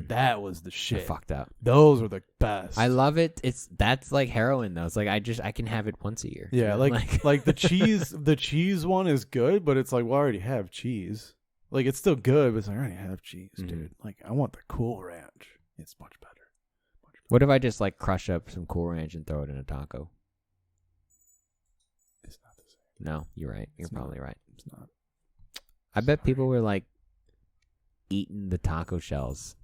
That was the
They're
shit.
fucked up.
Those were the best.
I love it. That's like heroin though. It's like I can have it once a year.
Yeah, like the cheese one is good, but it's like, well, I already have cheese. Like it's still good, but it's like I already have cheese, dude. Like I want the Cool Ranch. It's much better.
What if I just like crush up some Cool Ranch and throw it in a taco?
It's not the same.
No, you're right. You're probably right.
It's not.
I bet people were like eating the taco shells.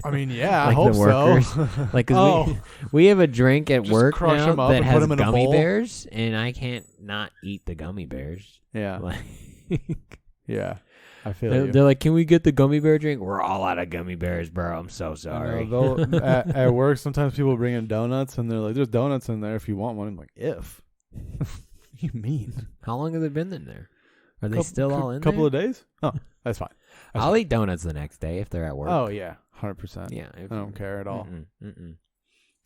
I mean, yeah,
like
I hope
the workers.
so.
Like, cause we have a drink at
Just
work
crush
now
them up
that
and
has
put them in a
gummy
bowl.
bears, and I can't not eat the gummy bears.
Yeah,
Like,
yeah. I feel
they're like, "Can we get the gummy bear drink?" We're all out of gummy bears, bro. I'm so sorry.
At work, sometimes people bring in donuts, and they're like, "There's donuts in there if you want one." I'm like, "If." What do you mean?
How long have they been in there? Are they still all in
couple
there?
of days? Oh, that's fine.
I'll eat donuts the next day if they're at work.
Oh yeah, 100%.
Yeah.
I don't care at all.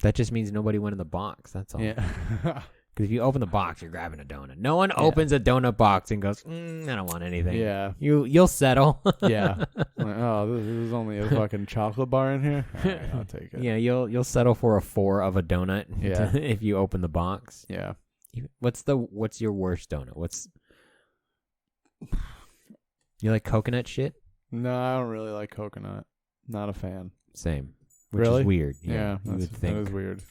That just means nobody went in the box. That's all.
Yeah.
Because if you open the box, you're grabbing a donut. No one opens a donut box and goes, I don't want anything.
Yeah.
You'll settle.
Yeah. Like, oh, this is only a fucking chocolate bar in here. All right, I'll take it.
Yeah, you'll settle for a 4 of a donut.
Yeah.
If you open the box.
Yeah.
What's your worst donut? You like coconut shit?
No, I don't really like coconut. Not a fan.
Same. which
Really?
is weird.
Yeah,
you would
that
think
is weird.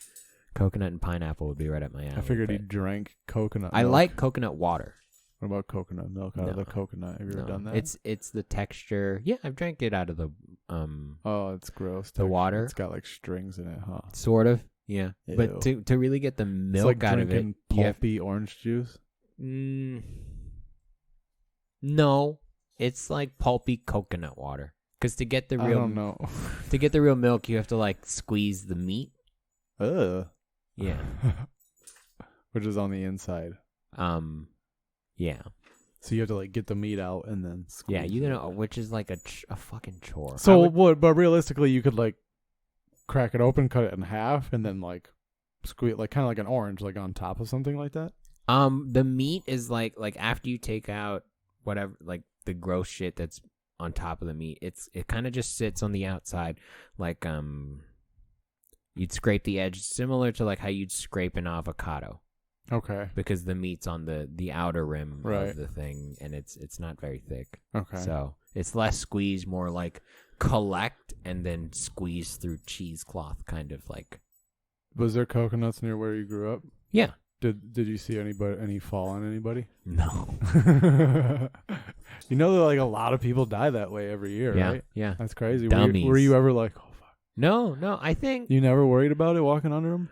coconut and pineapple would be right up my alley.
I figured he
but
drank coconut
I
milk.
like coconut water.
What about coconut milk out of the
No.
coconut? Have you ever
No,
done that?
It's the texture. Yeah, I've drank it out of the
Oh, it's gross.
the water.
It's got like strings in it, huh?
Sort of. Yeah.
Ew.
But to really get the
It's
milk
like
out of it,
drinking
you have,
pulpy orange juice.
no, it's like pulpy coconut water. Because to get the
I
real
don't know.
to get the real milk, you have to like squeeze the meat.
Ugh.
Yeah.
Which is on the inside.
Yeah.
So you have to like get the meat out and then squeeze
Yeah, you
it.
know, which is like a fucking chore.
So what? But realistically, you could like crack it open, cut it in half, and then like squeeze like kind of like an orange, like on top of something like that.
The meat is like after you take out whatever like the gross shit that's on top of the meat, it kind of just sits on the outside, like you'd scrape the edge, similar to like how you'd scrape an avocado.
Okay.
Because the meat's on the outer rim
Right.
of the thing, and it's not very thick.
Okay.
So it's less squeeze, more like collect and then squeeze through cheesecloth, kind of like.
Was there coconuts near where you grew up?
Yeah.
Did you see any fall on anybody?
No.
You know that like a lot of people die that way every year,
Yeah.
right?
Yeah.
That's crazy.
Dummies.
Were you ever like, oh fuck?
No. I think
You never worried about it walking under them?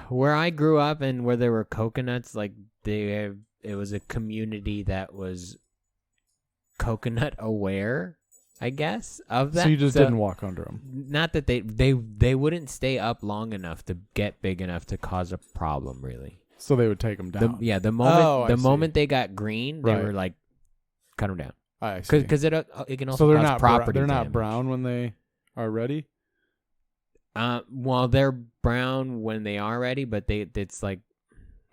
where I grew up and where there were coconuts, like it was a community that was coconut aware, I guess, of that.
So you just didn't walk under them.
Not that they wouldn't stay up long enough to get big enough to cause a problem, really.
So they would take them down.
The moment
Oh, I see.
moment they got green, they
Right.
were like, cut them down,
I see.
because it can also
So they're
cause
not
property.
they're not
damage.
brown when they are ready.
Well, they're brown when they are ready, but it's like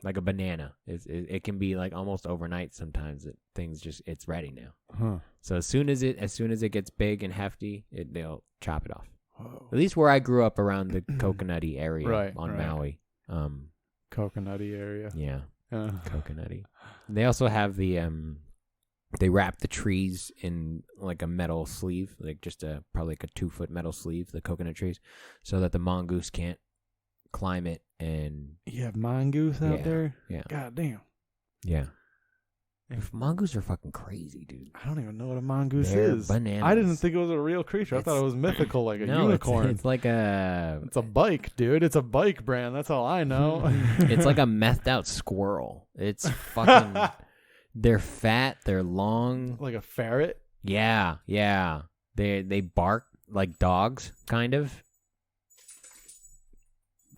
a banana. It can be like almost overnight sometimes. It's ready now.
Huh.
So as soon as it gets big and hefty, they'll chop it off.
Whoa.
At least where I grew up around the coconutty area
Right,
on
right.
Maui.
Coconutty area.
Yeah,
Yeah.
coconutty. They also have the they wrap the trees in like a metal sleeve, like just probably like a 2-foot metal sleeve, the coconut trees, so that the mongoose can't climb it. And
You have mongoose out
Yeah,
there?
yeah.
God damn.
yeah, mongoose are fucking crazy, dude.
I don't even know what a mongoose
They're
is.
bananas.
I didn't think it was a real creature. I thought it was mythical, like a
No,
unicorn.
It's like a
It's a bike, dude. It's a bike brand. That's all I know.
it's like a methed out squirrel. It's fucking. They're fat. They're long.
like a ferret.
Yeah. They bark like dogs, kind of.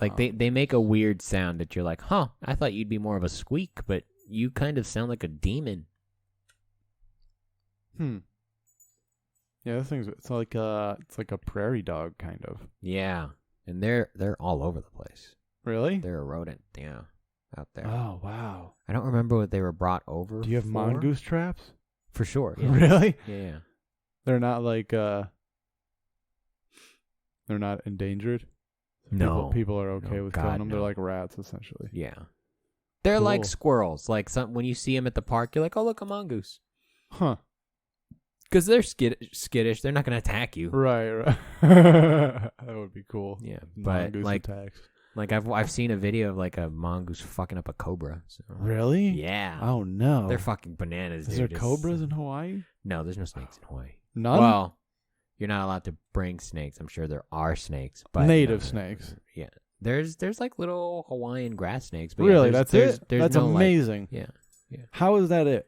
Like they make a weird sound that you're like, huh? I thought you'd be more of a squeak, but you kind of sound like a demon.
Yeah, this thing's it's like a prairie dog kind of.
Yeah, and they're all over the place.
Really?
They're a rodent. Yeah, out there.
Oh wow.
I don't remember what they were brought over.
Do you have
for.
mongoose traps?
For sure. Yeah.
Really?
Yeah.
They're not like they're not endangered.
No.
People are okay
No,
with
God,
killing them. They're
no.
like rats essentially.
Yeah. They're like
Cool.
squirrels. Like when you see them at the park, you're like, oh, look, a mongoose.
Huh.
Because they're skittish. They're not going to attack you.
Right. That would be cool.
Yeah. But
Mongoose
like
attacks.
I've seen a video of like a mongoose fucking up a cobra. So.
Really?
Yeah.
Oh no.
They're fucking bananas,
Is
dude.
there cobras in Hawaii?
No, there's no snakes in Hawaii.
None.
Well, you're not allowed to bring snakes. I'm sure there are snakes, but
Native
no,
snakes.
Yeah. There's like little Hawaiian grass snakes. But
Really?
yeah,
That's
there's,
it?
There's
That's
no,
amazing.
Yeah.
How is that it?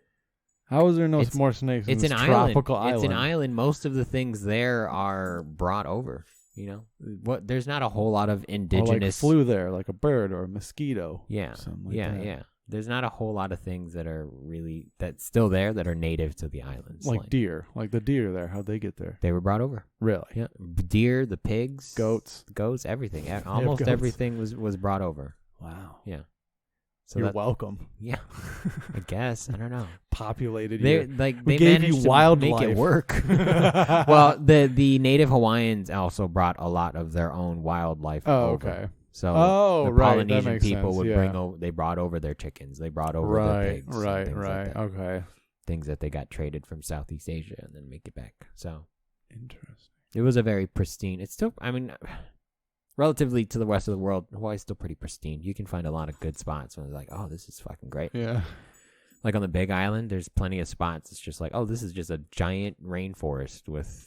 How is there no
It's-
more snakes in
It's
this
an island.
tropical island?
It's an island. Most of the things there are brought over. You know, there's not a whole lot of
Or like
indigenous.
flew there, like a bird or a mosquito.
Yeah,
Something like
yeah,
that.
yeah. There's not a whole lot of things that are really that's still there that are native to the islands.
Like deer. Like the deer there. How'd they get there?
they were brought over.
Really?
Yeah, deer, the pigs,
Goats.
everything. Almost
goats.
everything was brought over.
Wow.
Yeah. So
You're
that,
welcome.
yeah, I guess I don't know.
Populated
They
you.
they
gave
managed
you
to
wildlife.
make it work. Well, the native Hawaiians also brought a lot of their own wildlife.
Oh,
over.
okay.
So
Oh,
the
right, that
Polynesian
makes
people
sense,
would
yeah.
bring over. They brought over their chickens. They brought over their pigs. and
Right.
things like
Right.
that.
Okay.
Things that they got traded from Southeast Asia and then make it back. So
Interesting.
it was a very pristine. It's still. I mean, relatively to the rest of the world, Hawaii's still pretty pristine. You can find a lot of good spots where they're like, oh, this is fucking great.
Yeah.
Like on the Big Island, there's plenty of spots. It's just like, oh, this is just a giant rainforest with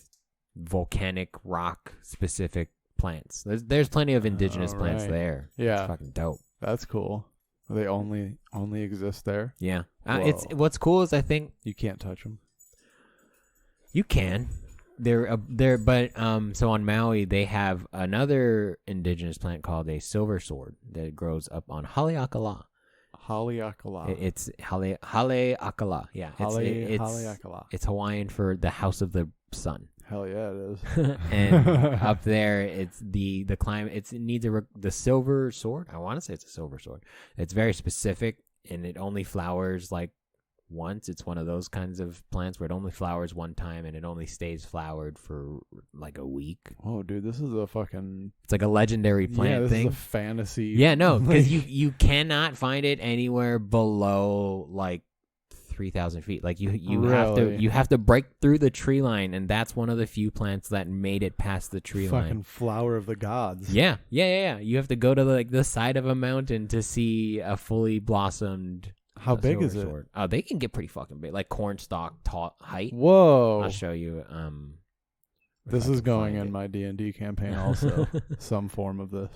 volcanic rock specific plants. There's plenty of indigenous plants there.
Yeah.
It's fucking dope.
That's cool. They only exist there.
Yeah.
Whoa.
What's cool is I think
You can't touch them.
you can. But so on Maui they have another indigenous plant called a silver sword that grows up on Haleakala.
Haleakala.
It's Haleakala. Yeah.
Haleakala.
It's Hawaiian for the house of the sun.
Hell yeah, it is.
And up there, it's the climate. It needs the silver sword. I want to say it's a silver sword. It's very specific, and it only flowers like once. It's one of those kinds of plants where it only flowers one time, and it only stays flowered for like a week.
Oh, dude, this is a fucking.
It's like a legendary plant
this
thing.
is a fantasy.
Yeah, no, because you cannot find it anywhere below like 3,000 feet. Like you have to break through the tree line, and that's one of the few plants that made it past the tree line.
Fucking flower of the gods.
Yeah. You have to go to the side of a mountain to see a fully blossomed.
How big is it?
Sword. Oh, they can get pretty fucking big, like cornstalk height.
Whoa!
I'll show you.
This is going in my D&D campaign also. Some form of this.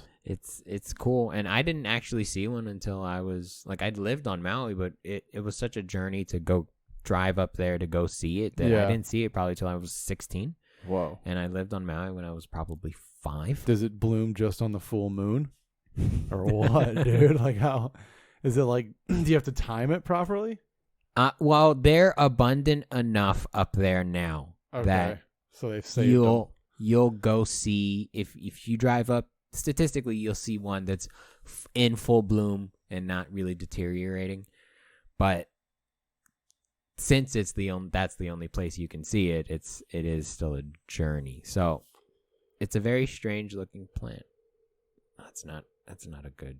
It's cool, and I didn't actually see one until I was like I'd lived on Maui, but it was such a journey to go drive up there to go see it that I didn't see it probably till I was 16.
Whoa!
And I lived on Maui when I was probably 5.
Does it bloom just on the full moon, or what, dude? Like how? Is it like? Do you have to time it properly?
Well, they're abundant enough up there now that
so they've saved
you'll go see if you drive up. Statistically, you'll see one that's in full bloom and not really deteriorating. But since it's that's the only place you can see it, it is still a journey. So it's a very strange looking plant. That's not a good.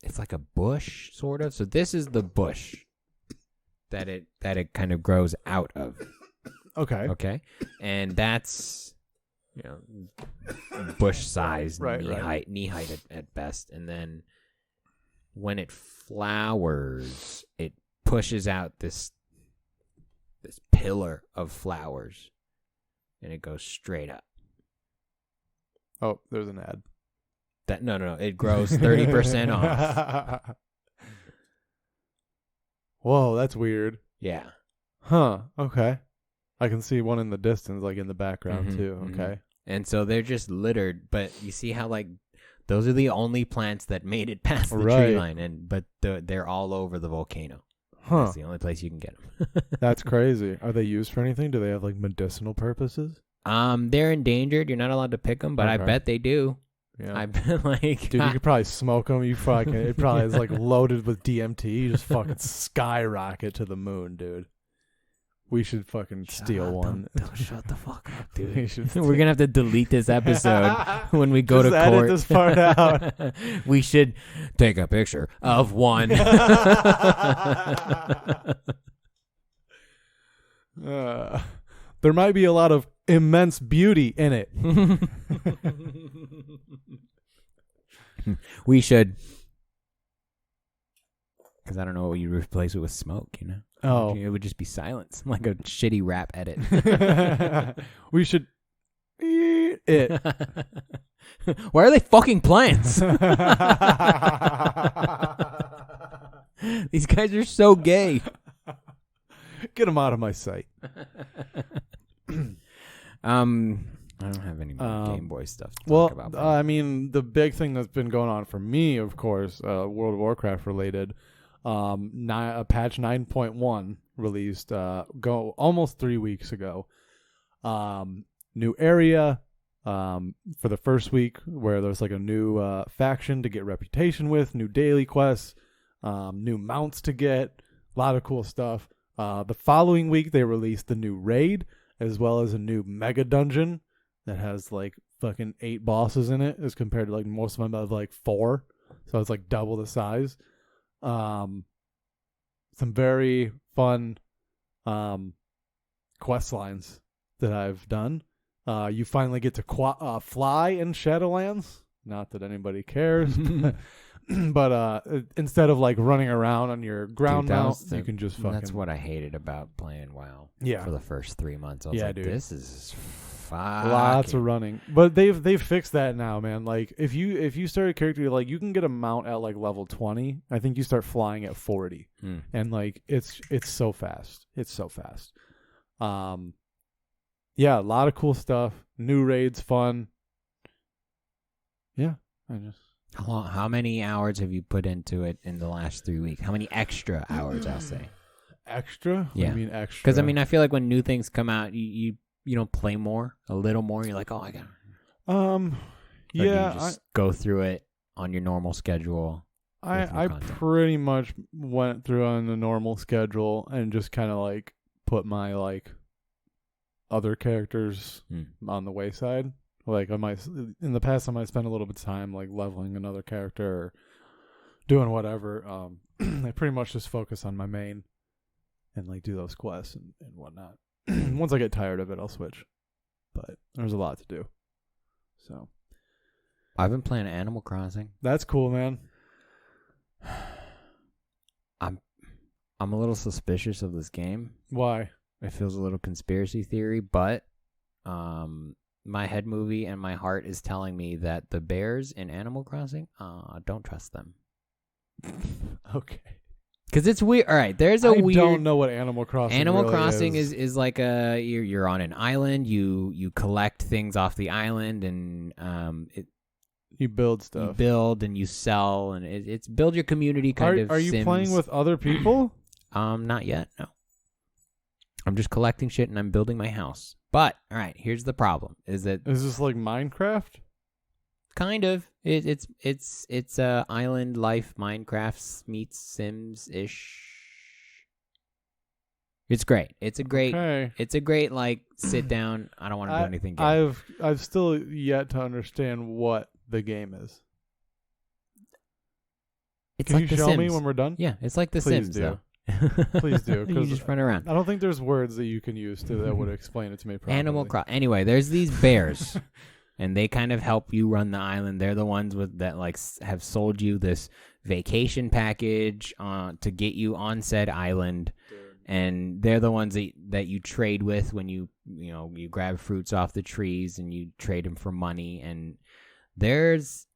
It's like a bush, sort of. So this is the bush that it kind of grows out of.
Okay.
Okay. And that's bush size, knee height at best. And then when it flowers, it pushes out this pillar of flowers, and it goes straight up.
Oh, there's an ad.
No. It grows 30% off.
Whoa, that's weird.
Yeah.
Huh. Okay. I can see one in the distance, like in the background too. Okay.
And so they're just littered, but you see how like those are the only plants that made it past the tree line, but they're all over the volcano.
Huh.
That's the only place you can get them.
That's crazy. Are they used for anything? Do they have like medicinal purposes?
They're endangered. You're not allowed to pick them, but I bet they do.
Yeah.
I bet like
dude, you could probably smoke them. It probably is like loaded with DMT. You just fucking skyrocket to the moon, dude. We should fucking steal one.
Don't shut the fuck up, dude.
We're
going to have to delete this episode when we go
just
to court.
Edit this part out.
We should take a picture of one.
There might be a lot of immense beauty in it.
We should. Because I don't know what you replace it with smoke,
Oh.
It would just be silence, like a shitty rap edit.
We should eat it.
Why are they fucking plants? These guys are so gay.
Get them out of my sight.
I don't have any more Gameboiz stuff to talk about.
I mean, the big thing that's been going on for me, of course, World of Warcraft related, patch 9.1 released almost 3 weeks ago. New area for the first week where there's like a new faction to get reputation with, new daily quests, new mounts to get, a lot of cool stuff. The following week they released the new raid as well as a new mega dungeon that has like fucking 8 bosses in it as compared to like most of them have like 4. So it's like double the size. Some very fun quest lines that I've done. You finally get to fly in Shadowlands. Not that anybody cares. But instead of like running around on your ground mount, you can just fucking...
That's what I hated about playing WoW.
Yeah.
For the first 3 months. I was like,
dude.
this is
lots of running. But they've fixed that now, man. Like if you start a character, like you can get a mount at like level 20. I think you start flying at 40. And like it's so fast. It's so fast. Yeah, a lot of cool stuff. New raids, fun. Yeah,
How many hours have you put into it in the last 3 weeks? How many extra hours, I'll say?
Extra?
Yeah.
I mean extra.
Because I mean, I feel like when new things come out, you don't play more, a little more. You're like, oh, I got.
Yeah.
You just go through it on your normal schedule.
I pretty much went through on the normal schedule and just kind of like put my like other characters on the wayside. Like in the past, I might spend a little bit of time like leveling another character or doing whatever. I pretty much just focus on my main and like do those quests and whatnot. Once I get tired of it, I'll switch. But there's a lot to do. So
I've been playing Animal Crossing.
That's cool, man.
I'm a little suspicious of this game.
Why?
It feels a little conspiracy theory, but my head movie and my heart is telling me that the bears in Animal Crossing, don't trust them.
Okay.
Because it's weird. All right, there's a weird...
I don't know what Animal Crossing
Animal
really
Crossing is like you're on an island. You collect things off the island, and
you build stuff.
You build and you sell, and it's build your community kind of.
Are you
Sims.
playing with other people?
Not yet. No. I'm just collecting shit and I'm building my house. But all right, here's the problem: is
this like Minecraft?
Kind of. It's island life. Minecraft meets Sims ish. It's great. It's a great like sit down. I don't want to do anything.
I've still yet to understand what the game is.
It's
Can
like
you
the
show
Sims.
me when we're done?
Yeah, it's like the
Please
Sims
do.
though.
Please do.
You just run around.
I don't think there's words that you can use that would explain it to me properly.
Animal Crossing. Anyway, there's these bears, and they kind of help you run the island. They're the ones that like have sold you this vacation package to get you on said island, and they're the ones that you trade with when you grab fruits off the trees and you trade them for money. And there's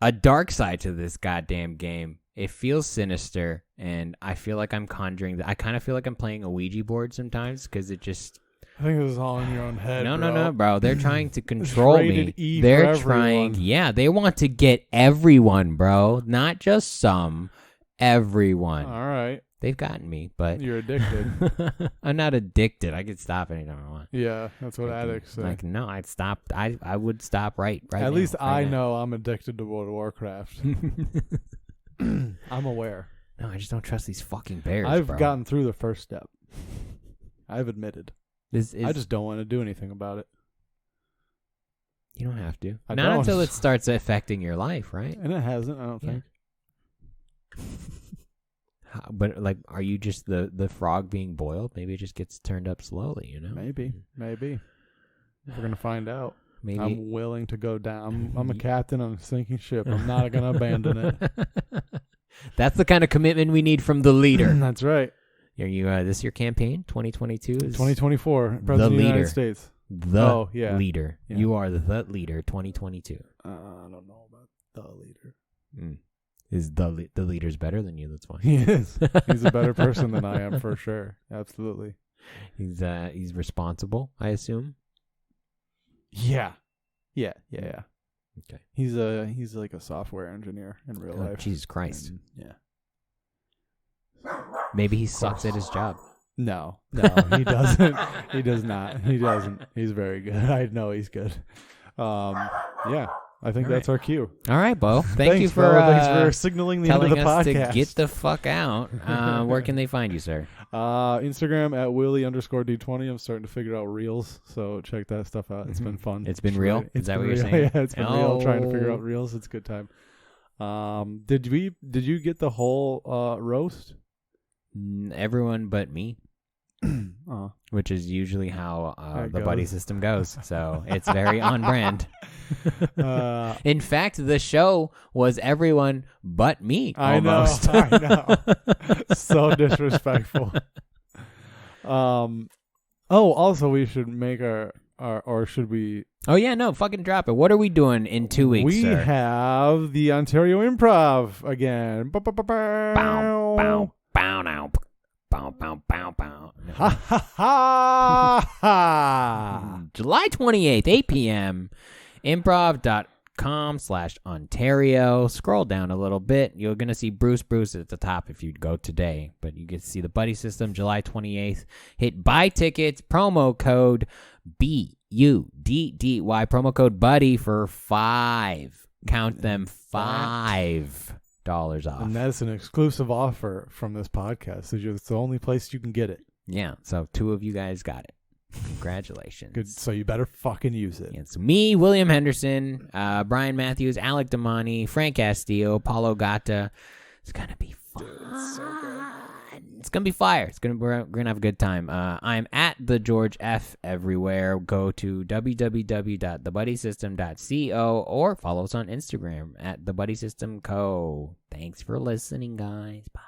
a dark side to this goddamn game. It feels sinister, and I feel like I'm conjuring. I kind of feel like I'm playing a Ouija board sometimes because it just.
I think this is all in your own head.
No, bro. They're trying to control me.
E
They're trying. Yeah, they want to get everyone, bro. Not just some. Everyone.
All right.
They've gotten me, but
you're addicted.
I'm not addicted. I could stop anytime I want.
Yeah, that's what addicts say.
Like, no, I'd stop. I would stop right
At
now.
least I
now.
know I'm addicted to World of Warcraft. I'm aware.
No, I just don't trust these fucking bears.
I've
bro.
gotten through the first step. I've admitted.
I
just don't want to do anything about it.
You don't have to.
I
Not
don't.
until it starts affecting your life, right?
And it hasn't, I don't think.
But like, are you just the frog being boiled? Maybe it just gets turned up slowly, you know?
Maybe. We're gonna find out.
Maybe
I'm willing to go down. I'm a captain on a sinking ship. I'm not gonna abandon it.
That's the kind of commitment we need from the leader.
That's right.
Are you this your campaign? 2022 is
2024. President of the United States.
The leader.
Yeah.
You are the leader. 2022.
I don't know about the leader.
Is the leader's better than you? That's why
he is. He's a better person than I am for sure. Absolutely.
He's responsible, I assume.
Yeah.
Okay.
He's like a software engineer in real life.
Jesus Christ.
And, yeah.
Maybe he sucks at his job.
No, he doesn't. He does not. He doesn't. He's very good. I know he's good. Yeah. I think that's our cue.
All right, Bo.
Thanks
you for
thanks for signaling the end of the podcast.
Telling us to get the fuck out. Where can they find you, sir?
Instagram at Willie_D20. I'm starting to figure out reels, so check that stuff out. It's been fun.
It's been real? Is that what you're saying?
Yeah, it's been real. Trying to figure out reels. It's a good time. Did you get the whole roast?
Everyone but me.
Oh.
which is usually how
It
the
goes.
buddy system goes. So it's very on brand.
Uh,
In fact, the show was everyone but me.
I know.
Almost.
I know. So disrespectful. Also, we should make our or should we?
Oh yeah, no, fucking drop it. What are we doing in 2 weeks?
We
sir?
have the Ontario Improv again.
Bow, bow, bow, now. Bow, bow, bow, bow.
Ha ha ha ha!
July 28th, 8 p.m. Improv.com/Ontario. Scroll down a little bit. You're going to see Bruce at the top if you go today. But you get to see the buddy system July 28th. Hit buy tickets, promo code BUDDY, promo code BUDDY for $5. Count them, $5 off.
And that's an exclusive offer from this podcast. It's the only place you can get it.
Yeah, so 2 of you guys got it. Congratulations.
Good. So you better fucking use it.
It's me, William Henderson, Brian Matthews, Alec Damani, Frank Castillo, Paulo Gata. It's gonna be fun.
Dude, it's so good.
It's gonna be fire. We're gonna have a good time. I'm at the George F everywhere. Go to www.thebuddysystem.co or follow us on Instagram at thebuddysystemco. Thanks for listening, guys. Bye.